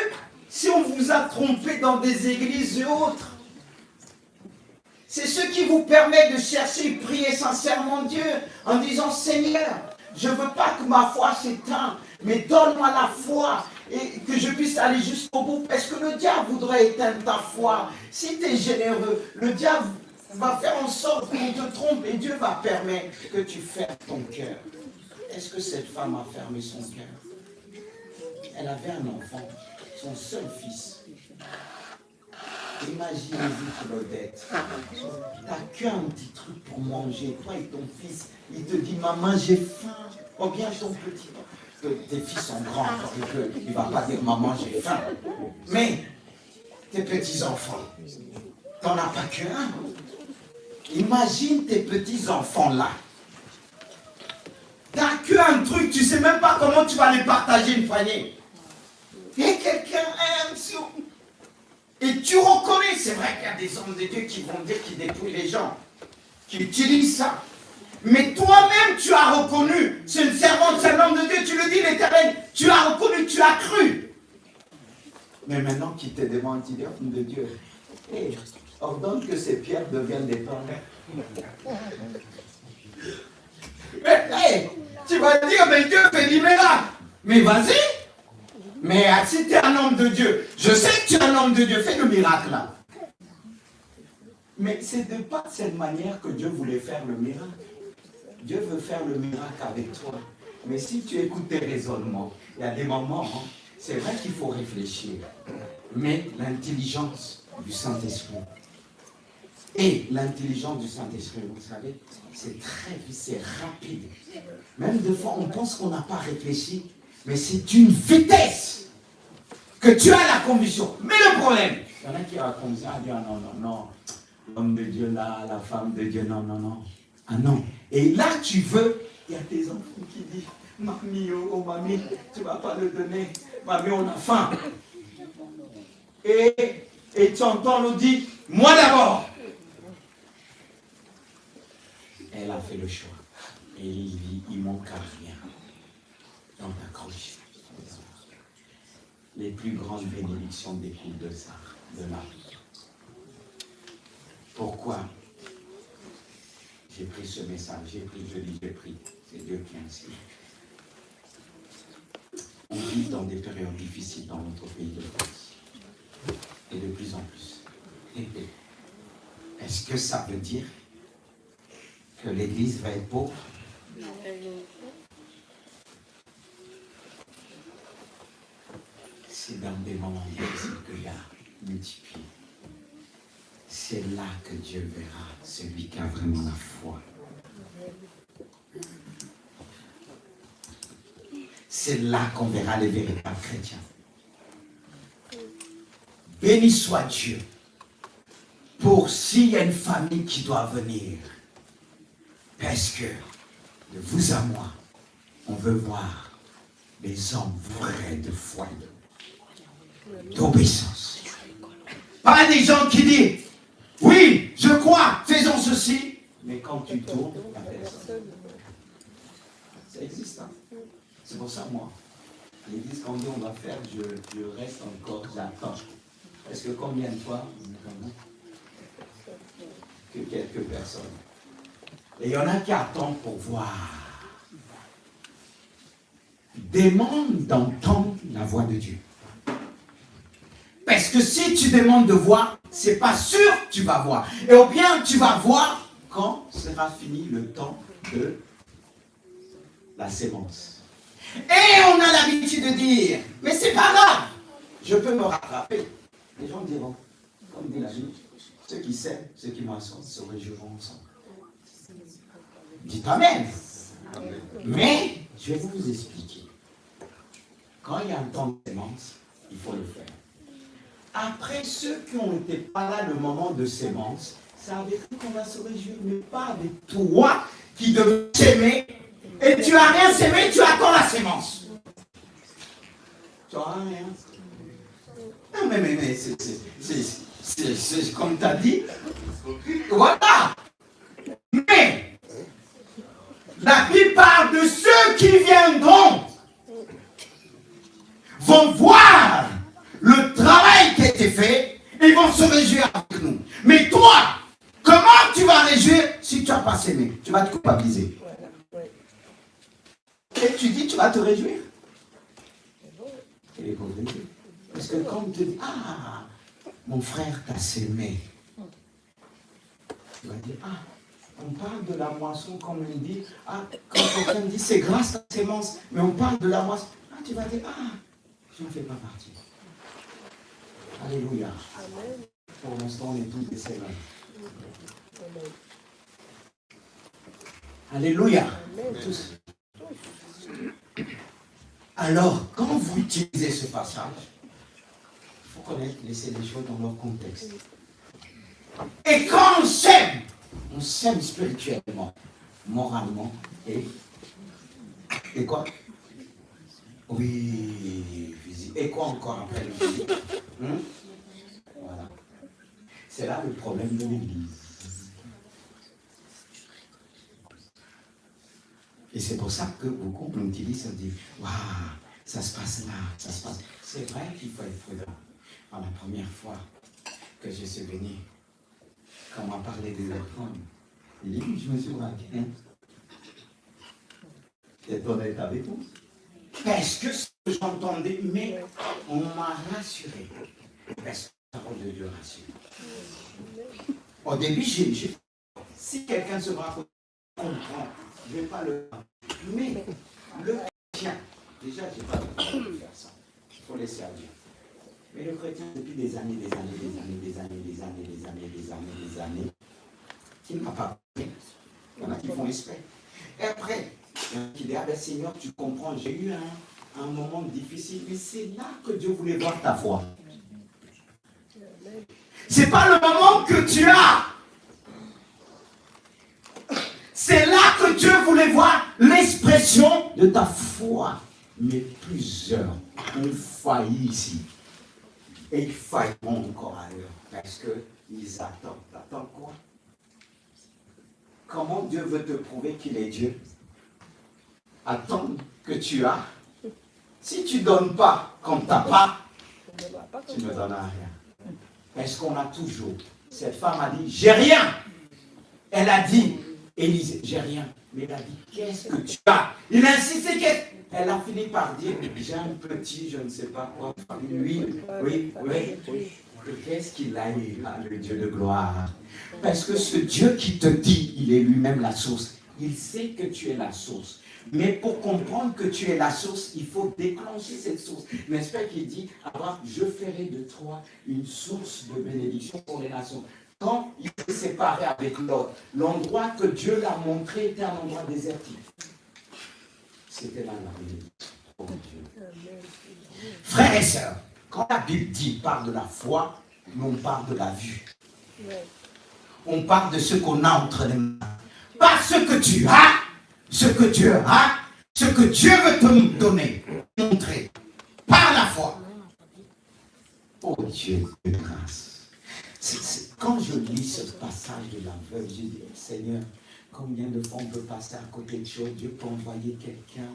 Speaker 2: si on vous a trompé dans des églises et autres. C'est ce qui vous permet de chercher et prier sincèrement Dieu en disant, Seigneur, je ne veux pas que ma foi s'éteigne, mais donne-moi la foi et que je puisse aller jusqu'au bout. Parce que le diable voudrait éteindre ta foi. Si tu es généreux, le diable va faire en sorte qu'on te trompe et Dieu va permettre que tu fermes ton cœur. Est-ce que cette femme a fermé son cœur? Elle avait un enfant, son seul fils. Imaginez-vous, Claudette, tu n'as qu'un petit truc pour manger, toi et ton fils, il te dit, maman, j'ai faim. Oh bien, ton petit, que tes fils sont grands, il ne va pas dire, maman, j'ai faim. Mais, tes petits-enfants, tu n'en as pas qu'un. Imagine tes petits-enfants là. Tu n'as qu'un truc, tu ne sais même pas comment tu vas les partager une poignée. Et quelqu'un aime sur... Et tu reconnais, c'est vrai qu'il y a des hommes de Dieu qui vont dire qu'ils dépouillent les gens, qui utilisent ça. Mais toi-même, tu as reconnu, c'est une servante, c'est un homme de Dieu, tu le dis, l'Éternel, tu as reconnu, tu as cru. Mais maintenant qu'il te demande, tu dis, homme de Dieu, hey, ordonne que ces pierres deviennent des pains. Hey, tu vas dire, mais Dieu fait des miracles. Mais vas-y. Mais si tu es un homme de Dieu, je sais que tu es un homme de Dieu, fais le miracle là. Mais c'est de pas de cette manière que Dieu voulait faire le miracle. Dieu veut faire le miracle avec toi. Mais si tu écoutes tes raisonnements, il y a des moments, hein, c'est vrai qu'il faut réfléchir. Mais l'intelligence du Saint-Esprit. Et l'intelligence du Saint-Esprit, vous savez, c'est très vite, c'est rapide. Même des fois, on pense qu'on n'a pas réfléchi. Mais c'est une vitesse que tu as la conviction. Mais le problème, il y en a qui racontent ça, disent, ah non, non, non, l'homme de Dieu là, la femme de Dieu, non, non, non. Ah non. Et là, tu veux, il y a tes enfants qui disent, mamie, oh mamie, tu ne vas pas le donner. Mamie, on a faim. Et tu entends nous dire, moi d'abord. Elle a fait le choix. Et il dit, il manque à rien. On accroche. Les plus grandes bénédictions découlent de ça, de là. Pourquoi j'ai pris ce message? J'ai pris. C'est Dieu qui insiste. On vit dans des périodes difficiles dans notre pays de France. Et de plus en plus. Est-ce que ça veut dire que l'Église va être pauvre? C'est dans des moments difficiles que Dieu multiplie. C'est là que Dieu verra celui qui a vraiment la foi. C'est là qu'on verra les véritables chrétiens. Béni soit Dieu pour s'il y a une famille qui doit venir. Parce que de vous à moi, on veut voir les hommes vrais de foi, d'obéissance. Pas des gens qui disent, oui, je crois, faisons ceci. Mais quand tu tournes, il n'y a personne. Ça existe, hein? C'est pour ça, moi, l'église, quand on va faire, je reste encore, j'attends. Parce que combien de fois, que quelques personnes. Et il y en a qui attendent pour voir. Demande d'entendre la voix de Dieu. Parce que si tu demandes de voir, c'est pas sûr que tu vas voir. Et au bien, tu vas voir quand sera fini le temps de la sémence. Et on a l'habitude de dire, mais c'est pas grave, je peux me rattraper. Les gens diront, comme dit la Bible, ceux qui s'aiment, ceux qui m'assortent se réjouiront ensemble. Dites Amen. Mais je vais vous expliquer. Quand il y a un temps de sémence, il faut le faire. Après, ceux qui n'ont été pas là le moment de sémence, c'est avec eux qu'on va se réjouir, mais pas avec toi qui devais s'aimer. Et tu n'as rien sémé, tu attends la sémence. Tu n'auras rien. Non, mais c'est comme tu as dit. Voilà. Mais la Bible parle de ceux qui viendront, vont voir le travail qui a été fait et vont se réjouir avec nous. Mais toi, comment tu vas réjouir si tu n'as pas s'aimé? Tu vas te culpabiliser. Et tu dis, tu vas te réjouir. Et parce que quand on te dit, ah, mon frère t'a sémé, tu vas dire, ah, on parle de la moisson comme on dit, ah, quand quelqu'un dit c'est grâce à la sémence, mais on parle de la moisson, ah, tu vas dire, ah, je n'en fais pas partie. Alléluia. Amen. Pour l'instant, on est tous des séments. Alléluia. Amen. Tous. Alors, quand vous utilisez ce passage, il faut connaître, laisser les choses dans leur contexte. Et quand on s'aime spirituellement, moralement, et quoi? Oui, physique. Et quoi encore après le physique? Voilà. C'est là le problème de l'Église. Et c'est pour ça que beaucoup l'utilisent, ça dit, waouh, ça se passe là, ça se passe. C'est vrai qu'il faut être prudent. La première fois que je suis venu, quand on m'a parlé des enfants, je me suis braqué. C'est honnête avec vous. Parce que ce que j'entendais, mais on m'a rassuré. Parce que la parole de Dieu rassure. Au début, si quelqu'un se braque, on comprend. Je ne vais pas le faire. Mais le chrétien, déjà, je n'ai pas le temps de faire ça. Il faut laisser à Dieu. Mais le chrétien, depuis des années, il n'a pas pris. Il y en a qui font esprit. Et après, il y en a qui disent, ah ben Seigneur, tu comprends, j'ai eu un moment difficile, mais c'est là que Dieu voulait voir ta foi. C'est pas le moment que tu as. C'est là que Dieu voulait voir l'expression de ta foi. Mais plusieurs ont failli ici. Et ils failleront encore ailleurs. Parce qu'ils attendent. T'attends quoi? Comment Dieu veut te prouver qu'il est Dieu? Attendre que tu as. Si tu ne donnes pas comme tu n'as pas, tu ne donnes rien. Parce qu'on a toujours. Cette femme a dit, j'ai rien. Elle a dit, Élisée, j'ai rien. Mais elle a dit, qu'est-ce que tu as? Il a insisté qu'elle a fini par dire, j'ai un petit, je ne sais pas quoi. Oui. Qu'est-ce qu'il a eu, le Dieu de gloire? Parce que ce Dieu qui te dit, il est lui-même la source. Il sait que tu es la source. Mais pour comprendre que tu es la source, il faut déclencher cette source. N'est-ce pas qu'il dit, Abraham, je ferai de toi une source de bénédiction pour les nations. Quand il s'est séparé avec l'autre, l'endroit que Dieu l'a montré était un endroit désertique. C'était là la bénédiction pour Dieu. Frères et sœurs, quand la Bible parle de la foi, on parle de la vue. On parle de ce qu'on a entre les mains. Pas ce que tu as, ce que Dieu a, ce que Dieu veut te donner, montrer, par la foi. Oh Dieu de grâce. Quand je lis ce passage de la veuve, je dis, Seigneur, combien de fois on peut passer à côté de choses? Dieu peut envoyer quelqu'un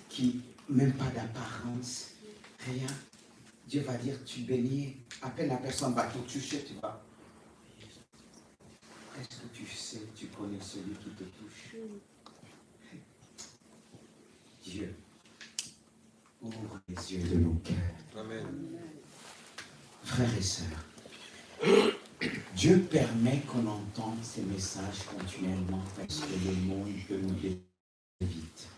Speaker 2: qui, même pas d'apparence, rien. Dieu va dire, tu bénis, appelle la personne, va te toucher, tu vas. Est-ce que tu sais, tu connais celui qui te touche? Dieu, ouvre les yeux de nos cœurs. Amen. Frères et sœurs, Dieu permet qu'on entende ces messages continuellement parce que le monde peut nous dévier vite.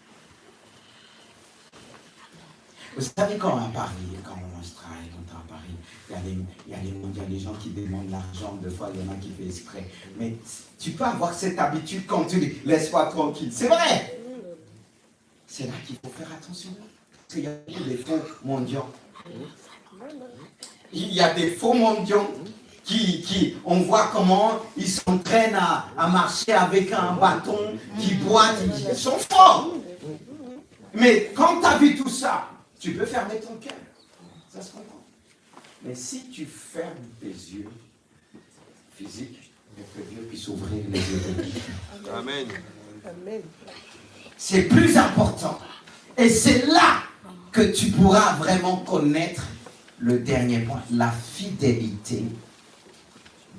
Speaker 2: Vous savez, quand à Paris, quand on se travaille, quand on est à Paris, il y a des gens qui demandent l'argent, des fois il y en a qui font exprès. Mais tu peux avoir cette habitude quand tu dis, laisse-moi tranquille. C'est vrai. C'est là qu'il faut faire attention. Parce qu'il y a des faux mendiants. Il y a des faux mendiants qui on voit comment ils s'entraînent à marcher avec un bâton, qui boitent, ils sont forts. Mais quand tu as vu tout ça, tu peux fermer ton cœur. Ça se comprend. Mais si tu fermes tes yeux,
Speaker 1: physique, mais que Dieu puisse ouvrir les yeux de l'esprit.
Speaker 3: Amen.
Speaker 2: C'est plus important. Et c'est là que tu pourras vraiment connaître le dernier point, la fidélité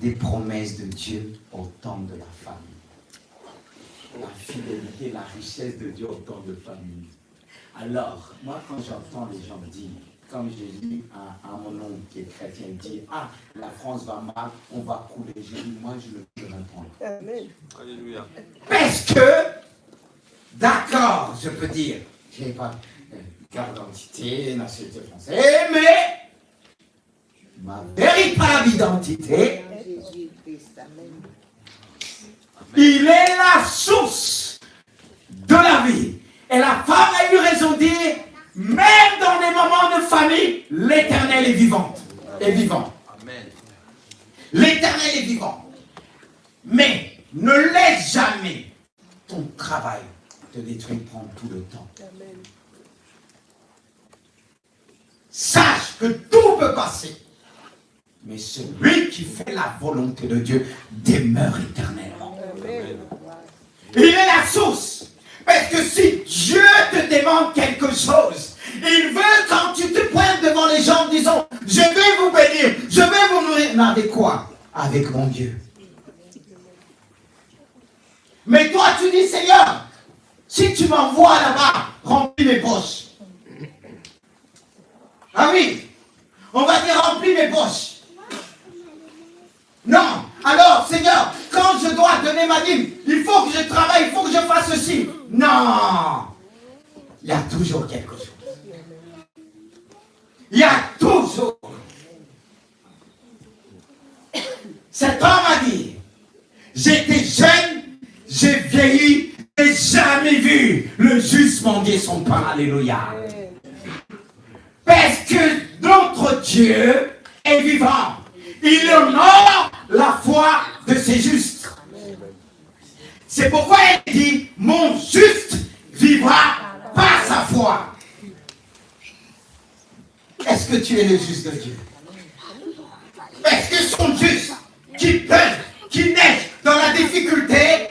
Speaker 2: des promesses de Dieu au temps de la famille. La fidélité, la richesse de Dieu au temps de famille. Alors, moi, quand j'entends les gens dire, comme j'ai dit à mon oncle qui est chrétien, dire, ah, la France va mal, on va couler. J'ai dit, moi, je ne peux répondre.
Speaker 3: Amen. Alléluia.
Speaker 2: Parce que, d'accord, je peux dire, je n'ai pas carte d'identité, nationalité française, mais ma véritable identité, il est la source de la vie. Et la femme a eu raison de dire, même dans les moments de famille, l'Éternel est vivant. Est vivant.
Speaker 3: Amen.
Speaker 2: L'Éternel est vivant. Mais ne laisse jamais ton travail te détruire, prendre tout le temps. Amen. Sache que tout peut passer. Mais celui qui fait la volonté de Dieu demeure éternellement. Amen. Il est la source. Parce que si Dieu te demande quelque chose, il veut quand tu te pointes devant les gens en disant, je vais vous bénir, je vais vous nourrir. Mais avec quoi? Avec mon Dieu. Mais toi tu dis, Seigneur, si tu m'envoies là-bas, remplis mes poches. Ah oui, on va dire remplis mes poches. Non, alors Seigneur, quand je dois donner ma dîme, il faut que je travaille, il faut que je fasse ceci. Non, il y a toujours quelque chose. Il y a toujours. Cet homme a dit, j'étais jeune, j'ai vieilli, et jamais vu le juste mendier son pain. Alléluia. Parce que notre Dieu est vivant. Il honore la foi de ses justes. C'est pourquoi il dit, mon juste vivra par sa foi. Est-ce que tu es le juste de Dieu? Est-ce que son juste qui peine, qui naît dans la difficulté,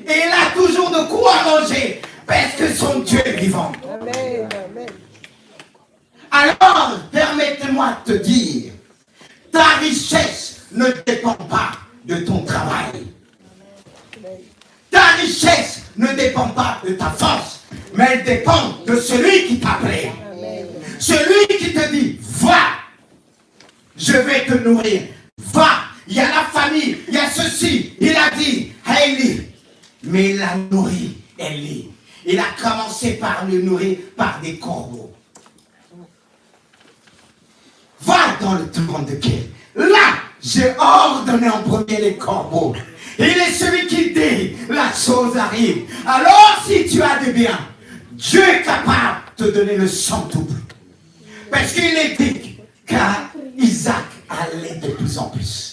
Speaker 2: et il a toujours de quoi manger, parce que son Dieu est vivant. Amen. Alors, permettez-moi de te dire, ta richesse ne dépend pas de ton travail. Ta richesse ne dépend pas de ta force, mais elle dépend de celui qui t'a appelé. Celui qui te dit, va, je vais te nourrir. Va, il y a la famille, il y a ceci. Il a dit, Haïli. Mais il a nourri Élie. Il a commencé par le nourrir par des corbeaux. Va dans le trône de Dieu. Là, j'ai ordonné en premier les corbeaux. Il est celui qui dit, la chose arrive. Alors, si tu as des biens, Dieu est capable de te donner le centuple. Parce qu'il est dit qu'Isaac allait de plus en plus.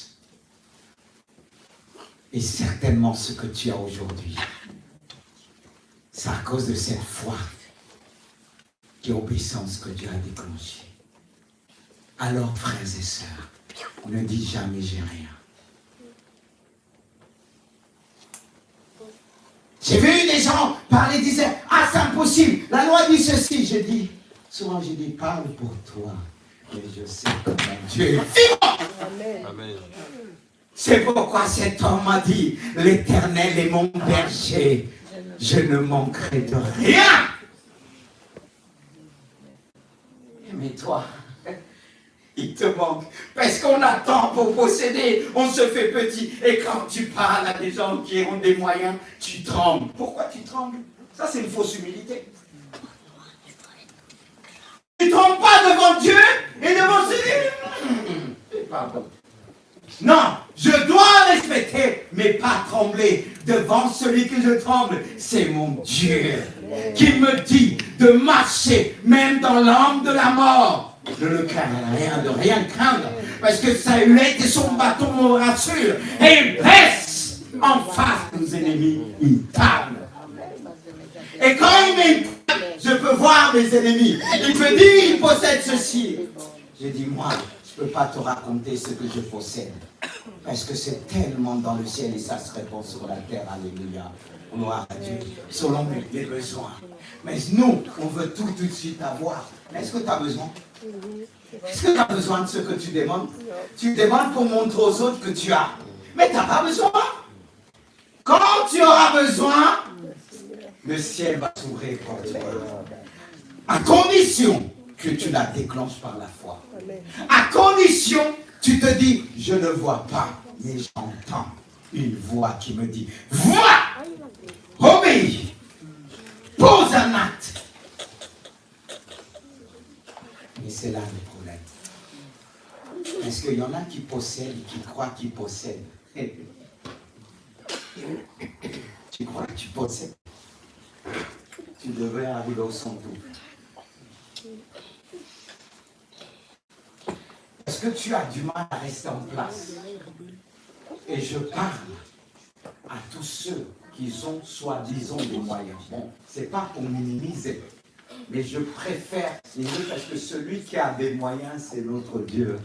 Speaker 2: Et certainement ce que tu as aujourd'hui, c'est à cause de cette foi qui est obéissance que Dieu a déclenchée. Alors, frères et sœurs, ne dis jamais j'ai rien. J'ai vu des gens parler, disaient, ah c'est impossible, la loi dit ceci. J'ai dit, souvent j'ai dit, parle pour toi. Mais je sais que Dieu est vivant. Amen. C'est pourquoi cet homme m'a dit, l'Éternel est mon berger, je ne manquerai de rien. Mais toi, il te manque. Parce qu'on attend pour posséder, on se fait petit. Et quand tu parles à des gens qui ont des moyens, tu trembles. Pourquoi tu trembles? Ça, c'est une fausse humilité. Tu ne trembles pas devant Dieu et devant celui. C'est pas bon. Non, je dois respecter, mais pas trembler devant celui que je tremble. C'est mon Dieu qui me dit de marcher, même dans l'âme de la mort. Je ne crains rien, de rien craindre, parce que sa huette et son bâton me rassurent. Et il presse en face de nos ennemis une table. Et quand il met une table, je peux voir mes ennemis. Il me dit, il possède ceci. J'ai dit, moi, je ne peux pas te raconter ce que je possède. Parce que c'est tellement dans le ciel et ça se répand sur la terre. Alléluia. Gloire à Dieu. Selon les besoins. Mais nous, on veut tout de suite avoir. Est-ce que tu as besoin? Est-ce que tu as besoin de ce que tu demandes? Tu demandes pour montrer aux autres que tu as. Mais tu n'as pas besoin. Quand tu auras besoin, le ciel va s'ouvrir pour toi. À condition que tu la déclenches par la foi. À condition, tu te dis, je ne vois pas, mais j'entends une voix qui me dit, vois, obéis, pose un acte. Mais c'est là le problème. Parce qu'il y en a qui possèdent, qui croient qu'ils possèdent. Tu crois que tu possèdes? Tu devrais arriver au centre. Est-ce que tu as du mal à rester en place? Et je parle à tous ceux qui ont soi-disant des moyens. Bon, c'est pas pour minimiser, mais je préfère minimiser parce que celui qui a des moyens, c'est notre Dieu.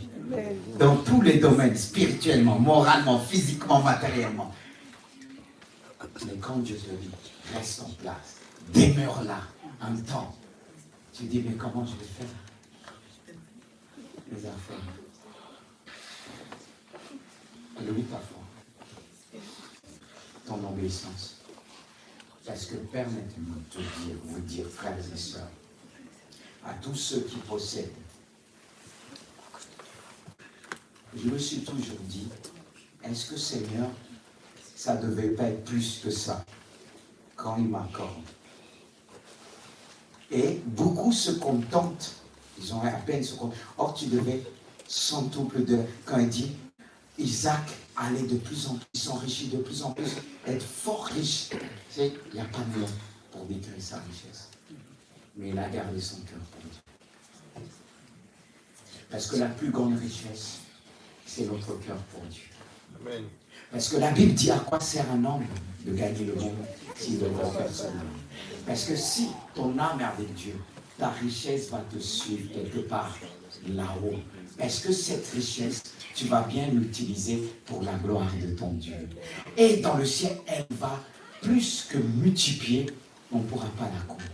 Speaker 2: Dans tous les domaines, spirituellement, moralement, physiquement, matériellement. Mais quand Dieu te dit, reste en place, demeure là, un temps, tu dis, mais comment je vais faire? Les affaires. Alléluia ta foi. Ton obéissance. Parce que permettez-moi de vous dire, frères et sœurs, à tous ceux qui possèdent, je me suis toujours dit, est-ce que Seigneur, ça ne devait pas être plus que ça quand il m'accorde? Et beaucoup se contentent, ils ont à peine se contentent. Or, tu devais centuple de... Quand il dit, Isaac allait de plus en plus, s'enrichir de plus en plus, être fort riche. Il n'y a pas de mot pour décrire sa richesse. Mais il a gardé son cœur pour Dieu. Parce que la plus grande richesse, c'est notre cœur pour Dieu.
Speaker 3: Amen.
Speaker 2: Parce que la Bible dit à quoi sert un homme de gagner le monde s'il ne voit personne. Parce que si ton âme est avec Dieu, ta richesse va te suivre quelque part là-haut. Est-ce que cette richesse, tu vas bien l'utiliser pour la gloire de ton Dieu? Et dans le ciel, elle va plus que multiplier, on ne pourra pas la compter.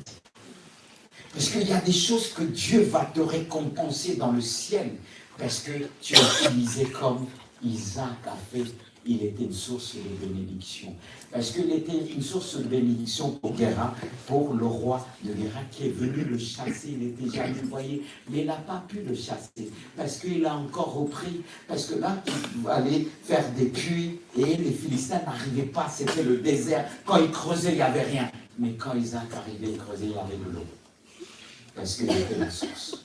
Speaker 2: Parce qu'il y a des choses que Dieu va te récompenser dans le ciel, parce que tu as utilisé comme Isaac a fait. Il était une source de bénédiction. Parce qu'il était une source de bénédiction pour Guérin, pour le roi de Guérin qui est venu le chasser. Il était jamais voyé, mais il n'a pas pu le chasser. Parce qu'il a encore repris. Parce que là, il allait faire des puits et les Philistins n'arrivaient pas. C'était le désert. Quand ils creusaient, il n'y avait rien. Mais quand Isaac arrivait, il creusait, il y avait de l'eau. Parce qu'il était la source.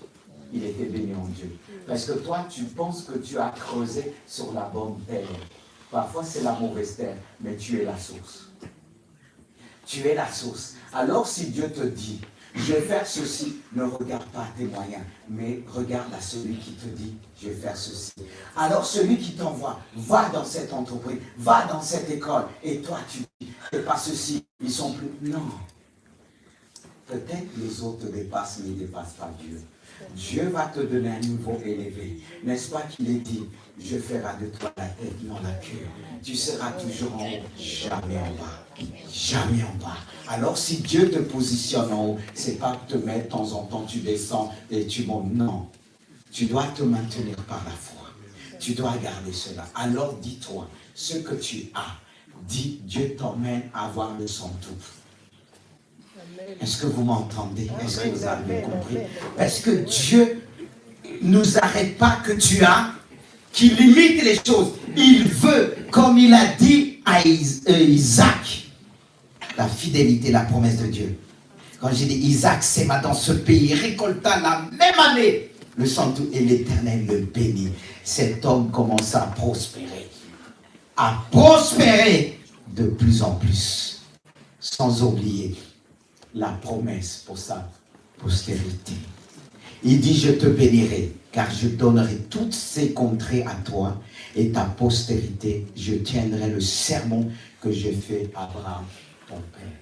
Speaker 2: Il était béni en Dieu. Parce que toi, tu penses que tu as creusé sur la bonne terre. Parfois, c'est la mauvaise terre, mais tu es la source. Tu es la source. Alors, si Dieu te dit, je vais faire ceci, ne regarde pas tes moyens, mais regarde à celui qui te dit, je vais faire ceci. Alors, celui qui t'envoie, va dans cette entreprise, va dans cette école, et toi, tu dis, fais pas ceci, ils sont plus... Non. Peut-être les autres te dépassent, mais ils ne dépassent pas Dieu. Dieu va te donner un niveau élevé. N'est-ce pas qu'il est dit, je ferai de toi la tête, non la queue. Tu seras toujours en haut, jamais en bas. Jamais en bas. Alors si Dieu te positionne en haut, c'est pas te mettre de temps en temps, tu descends et tu montes. Non. Tu dois te maintenir par la foi. Tu dois garder cela. Alors dis-toi, ce que tu as, dis, Dieu t'emmène à avoir le centuple. Est-ce que vous m'entendez? Est-ce que vous avez compris? Parce que Dieu ne nous arrête pas que tu as, qui limite les choses. Il veut, comme il a dit à Isaac, la fidélité, la promesse de Dieu. Quand j'ai dit Isaac sèma dans ce pays, récolta la même année le centuple et l'Éternel le bénit. Cet homme commença à prospérer de plus en plus, sans oublier la promesse pour sa postérité. Il dit, je te bénirai, car je donnerai toutes ces contrées à toi et ta postérité. Je tiendrai le sermon que j'ai fait à Abraham, ton père.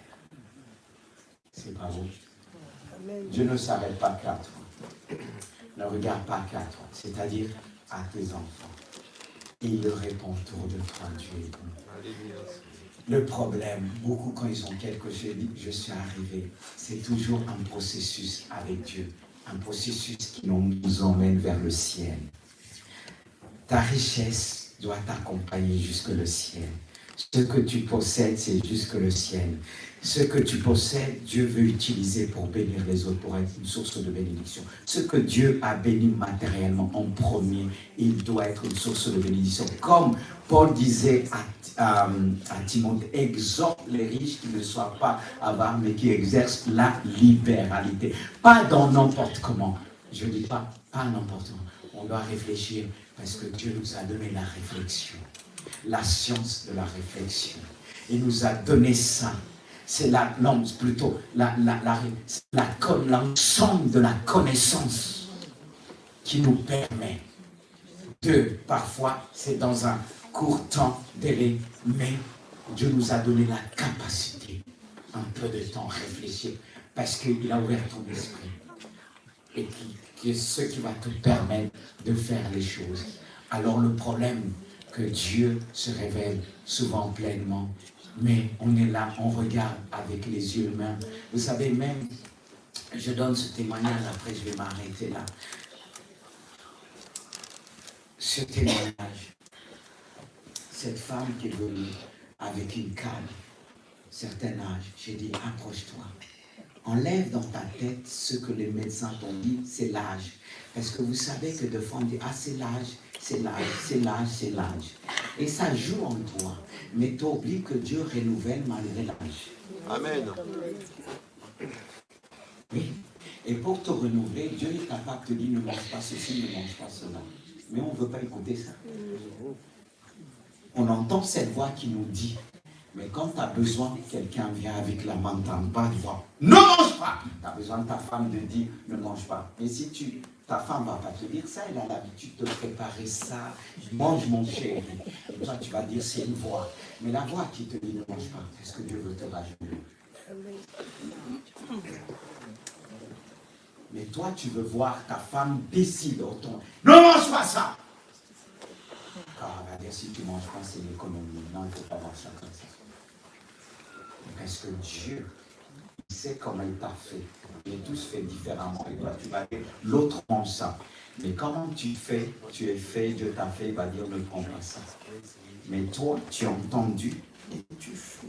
Speaker 2: C'est pas vous. Dieu ne s'arrête pas qu'à toi. Ne regarde pas qu'à toi, c'est-à-dire à tes enfants. Et il le répond autour de toi, Dieu est bon.
Speaker 3: Alléluia.
Speaker 2: Le problème, beaucoup quand ils ont quelque chose, je suis arrivé, c'est toujours un processus avec Dieu. Un processus qui nous emmène vers le ciel. Ta richesse doit t'accompagner jusque le ciel. Ce que tu possèdes, c'est jusque le ciel. Ce que tu possèdes, Dieu veut utiliser pour bénir les autres, pour être une source de bénédiction. Ce que Dieu a béni matériellement en premier, il doit être une source de bénédiction. Comme Paul disait à Timothée, exhorte les riches qui ne soient pas avares, mais qui exercent la libéralité. Pas dans n'importe comment. Je ne dis pas n'importe comment. On doit réfléchir parce que Dieu nous a donné la réflexion. La science de la réflexion. Il nous a donné ça. C'est l'ensemble de la connaissance qui nous permet de, parfois, c'est dans un court temps délai, mais Dieu nous a donné la capacité, un peu de temps, réfléchir, parce qu'il a ouvert ton esprit. Et qui ce qui va te permettre de faire les choses. Alors le problème, que Dieu se révèle souvent pleinement, mais on est là, on regarde avec les yeux humains. Vous savez, même, je donne ce témoignage, après je vais m'arrêter là. Ce témoignage, cette femme qui est venue avec une canne, certain âge, j'ai dit, approche-toi. Enlève dans ta tête ce que les médecins t'ont dit, c'est l'âge. Parce que vous savez que de fois on dit, ah c'est l'âge, c'est l'âge, c'est l'âge, c'est l'âge. Et ça joue en toi. Mais tu oublies que Dieu renouvelle malgré l'âge.
Speaker 3: Amen.
Speaker 2: Oui. Et pour te renouveler, Dieu est capable de te dire, ne mange pas ceci, ne mange pas cela. Mais on ne veut pas écouter ça. On entend cette voix qui nous dit, mais quand tu as besoin, quelqu'un vient avec la main dans le bas de voix, ne mange pas. Tu as besoin de ta femme de dire, ne mange pas. Mais si ta femme ne va pas te dire ça, elle a l'habitude de préparer ça, mange mon chéri. Et toi, tu vas dire, c'est une voix. Mais la voix qui te dit, ne mange pas, est-ce que Dieu veut te rajeunir? Mais toi, tu veux voir ta femme décide au ton, ne mange pas ça. Car elle va dire, si tu ne manges pas, c'est l'économie. Non, il ne faut pas voir ça comme ça. Parce que Dieu, il sait comment il t'a fait. Il est tous fait différemment. Et toi, tu vas dire, l'autre mange ça. Mais comment tu fais, tu es fait, Dieu t'a fait, il va dire, ne prends pas ça. Mais toi, tu as entendu et tu fais.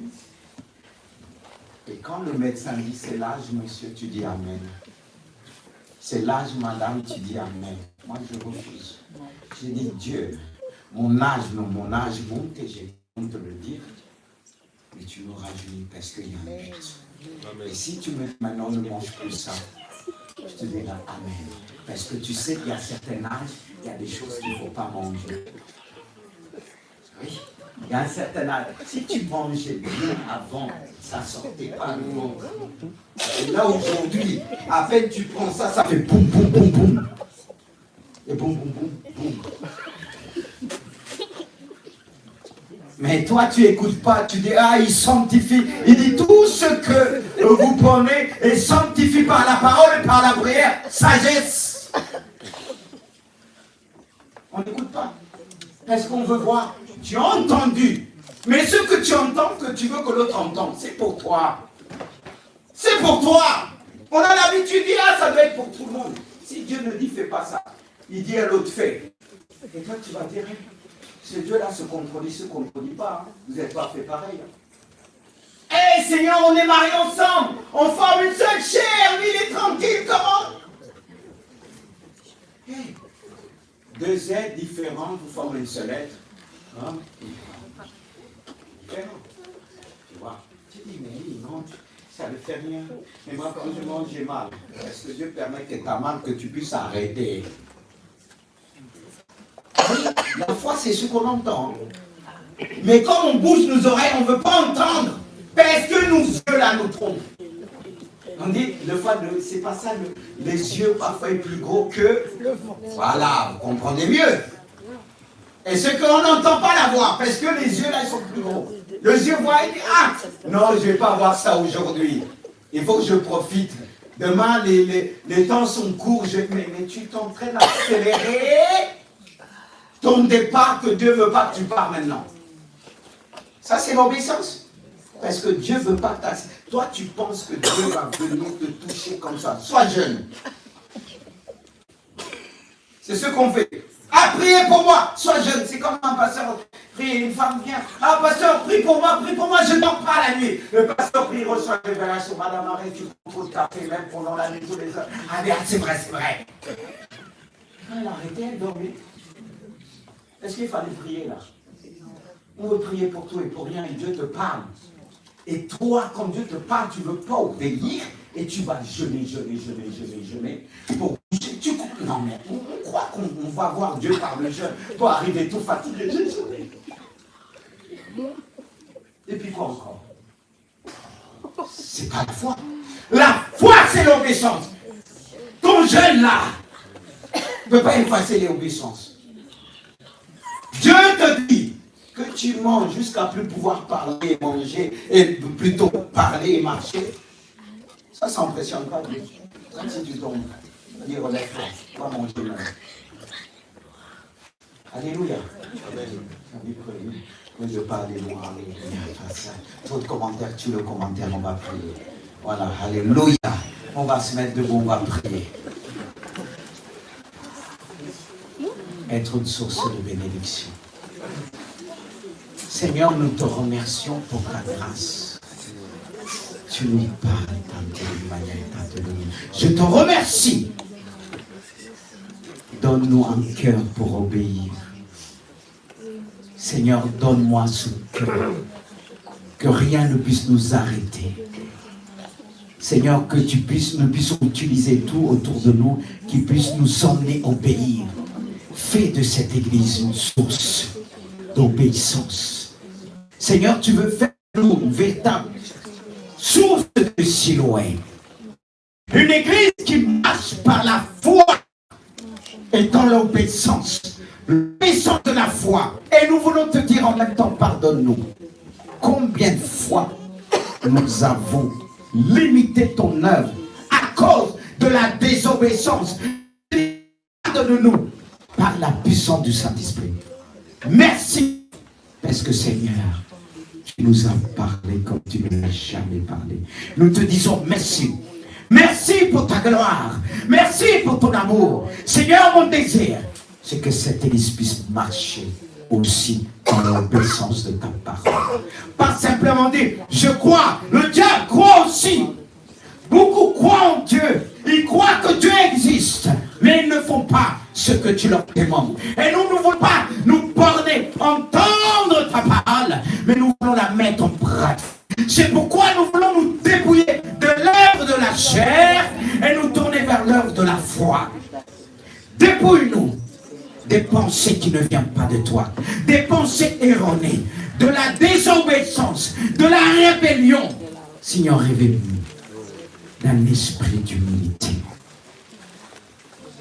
Speaker 2: Et quand le médecin dit, c'est l'âge, monsieur, tu dis Amen. C'est l'âge, madame, tu dis Amen. Moi, je refuse. J'ai dit, Dieu, mon âge monte et j'ai honte de le dire. Mais tu me rajeunis parce qu'il y a un but. Et si tu me dis maintenant, ne mange plus ça, je te dirai Amen. Parce que tu sais qu'il y a certains âges, il y a des choses qu'il ne faut pas manger. Oui, il y a un certain âge. Si tu mangeais bien avant, ça ne sortait pas le monde. Et là aujourd'hui, à peine tu prends ça, ça fait boum, boum, boum, boum. Et boum, boum, boum, boum. Mais toi, tu n'écoutes pas, tu dis, ah, il sanctifie. Il dit, tout ce que vous prenez est sanctifié par la parole et par la prière. Sagesse. On n'écoute pas. Parce qu'on veut voir. Tu as entendu. Mais ce que tu entends, que tu veux que l'autre entende, c'est pour toi. C'est pour toi. On a l'habitude de dire, ah, ça doit être pour tout le monde. Si Dieu ne dit, fais pas ça, il dit à l'autre, fais. Et toi, tu vas dire, ce Dieu-là se contredit pas. Hein. Vous n'êtes pas fait pareil. Hé, Seigneur, on est mariés ensemble. On forme une seule chair. Lui, il est tranquille. Comment? Hey, deux êtres différents, vous formez une seule être. Hein? Différent. Tu vois? Tu dis, mais oui, non, ça ne fait rien. Mais moi, quand je mange, j'ai mal. Est-ce que Dieu permet que tu as mal, que tu puisses arrêter? La foi, c'est ce qu'on entend. Mais quand on bouge nos oreilles, on ne veut pas entendre. Parce que nos yeux, là, nous trompent. On dit, le foie, c'est pas ça. Les yeux, parfois, sont plus gros que... Voilà, vous comprenez mieux. Et ce qu'on n'entend pas la voix, parce que les yeux, là, ils sont plus gros. Le yeux voit, il dit, ah, non, je ne vais pas voir ça aujourd'hui. Il faut que je profite. Demain, les temps sont courts. Mais tu t'entraînes à accélérer. ton départ que Dieu ne veut pas que tu pars maintenant. Ça, c'est l'obéissance. Parce que Dieu ne veut pas que toi, tu penses que Dieu va venir te toucher comme ça. Sois jeune. C'est ce qu'on fait. Ah, priez pour moi. Sois jeune. C'est comme un pasteur. Prie, une femme vient. Ah, pasteur, prie pour moi, je dors pas la nuit. Le pasteur prie, reçoit la révélation. Madame, arrête, tu prends trop de café, même pendant la nuit, tous les heures. Allez, c'est vrai, c'est vrai. Quand elle a arrêté, elle dormait. Est-ce qu'il fallait prier là? On veut prier pour tout et pour rien et Dieu te parle. Et toi, quand Dieu te parle, tu ne veux pas obéir et tu vas jeûner. Pour... Non mais on croit qu'on va voir Dieu par le jeûne. Toi, arriver tout fatigué, jeûner. Et puis quoi encore? C'est pas la foi. La foi, c'est l'obéissance. Ton jeûne là ne peut pas effacer l'obéissance. Dieu te dit que tu manges jusqu'à plus pouvoir parler et manger, et plutôt parler et marcher. Ça n'impressionne pas Dieu. Ça, si tu tombes, il relève-toi, va manger maintenant. Alléluia. Amen. Je parle de moi, alléluia. Trop de commentaires, tu le commentaire, on va prier. Voilà, alléluia. On va se mettre debout, on va prier. Être une source de bénédiction. Seigneur, nous te remercions pour ta grâce. Tu nous parles d'une manière étonnante. Je te remercie. Donne-nous un cœur pour obéir. Seigneur, donne-moi ce cœur. Que rien ne puisse nous arrêter. Seigneur, que nous puissions utiliser tout autour de nous, qui puisse nous emmener à obéir. Fais de cette église une source d'obéissance. Seigneur, tu veux faire de nous une véritable source de Siloé. Une église qui marche par la foi et dans l'obéissance. L'obéissance de la foi. Et nous voulons te dire en même temps, pardonne-nous. Combien de fois nous avons limité ton œuvre à cause de la désobéissance. Pardonne-nous par la puissance du Saint-Esprit. Merci, parce que Seigneur, tu nous as parlé comme tu ne l'as jamais parlé. Nous te disons merci. Merci pour ta gloire. Merci pour ton amour. Seigneur, mon désir, c'est que cette église puisse marcher aussi dans l'obéissance de ta parole. Pas simplement dire, je crois, le diable croit aussi. Beaucoup croient en Dieu. Ils croient que Dieu existe. Mais ils ne font pas ce que tu leur demandes. Et nous ne voulons pas nous borner, entendre ta parole, mais nous voulons la mettre en pratique. C'est pourquoi nous voulons nous dépouiller de l'œuvre de la chair et nous tourner vers l'œuvre de la foi. Dépouille-nous des pensées qui ne viennent pas de toi, des pensées erronées, de la désobéissance, de la rébellion. Seigneur, révèle-nous d'un esprit d'humilité.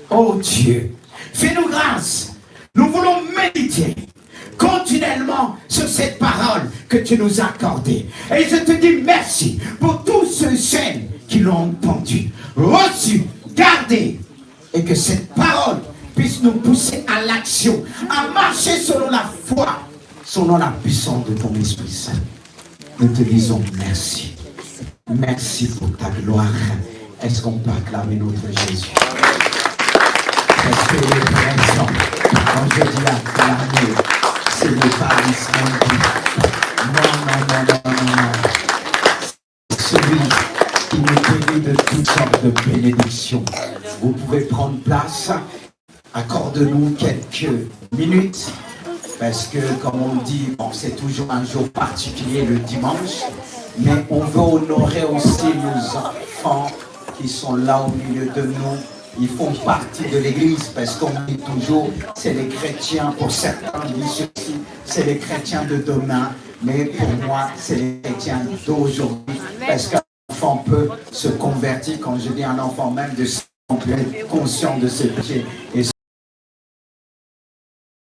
Speaker 2: Oh Dieu, fais-nous grâce. Nous voulons méditer continuellement sur cette parole que tu nous as accordée. Et je te dis merci pour tous ceux qui l'ont entendu, reçu, gardé. Et que cette parole puisse nous pousser à l'action, à marcher selon la foi, selon la puissance de ton Esprit Saint. Nous te disons merci. Merci pour ta gloire. Est-ce qu'on peut acclamer notre Jésus? Est-ce qu'il est présent? Quand je dis acclamer, ce n'est pas non. Celui qui nous bénit de toutes sortes de bénédictions. Vous pouvez prendre place. Accorde-nous quelques minutes. Parce que, comme on dit, bon, c'est toujours un jour particulier le dimanche. Mais on veut honorer aussi nos enfants qui sont là au milieu de nous. Ils font partie de l'église parce qu'on dit toujours c'est les chrétiens, pour certains disent ceci, c'est les chrétiens de demain, mais pour moi c'est les chrétiens d'aujourd'hui parce qu'un enfant peut se convertir, quand je dis un enfant même, de être conscient de ses péchés et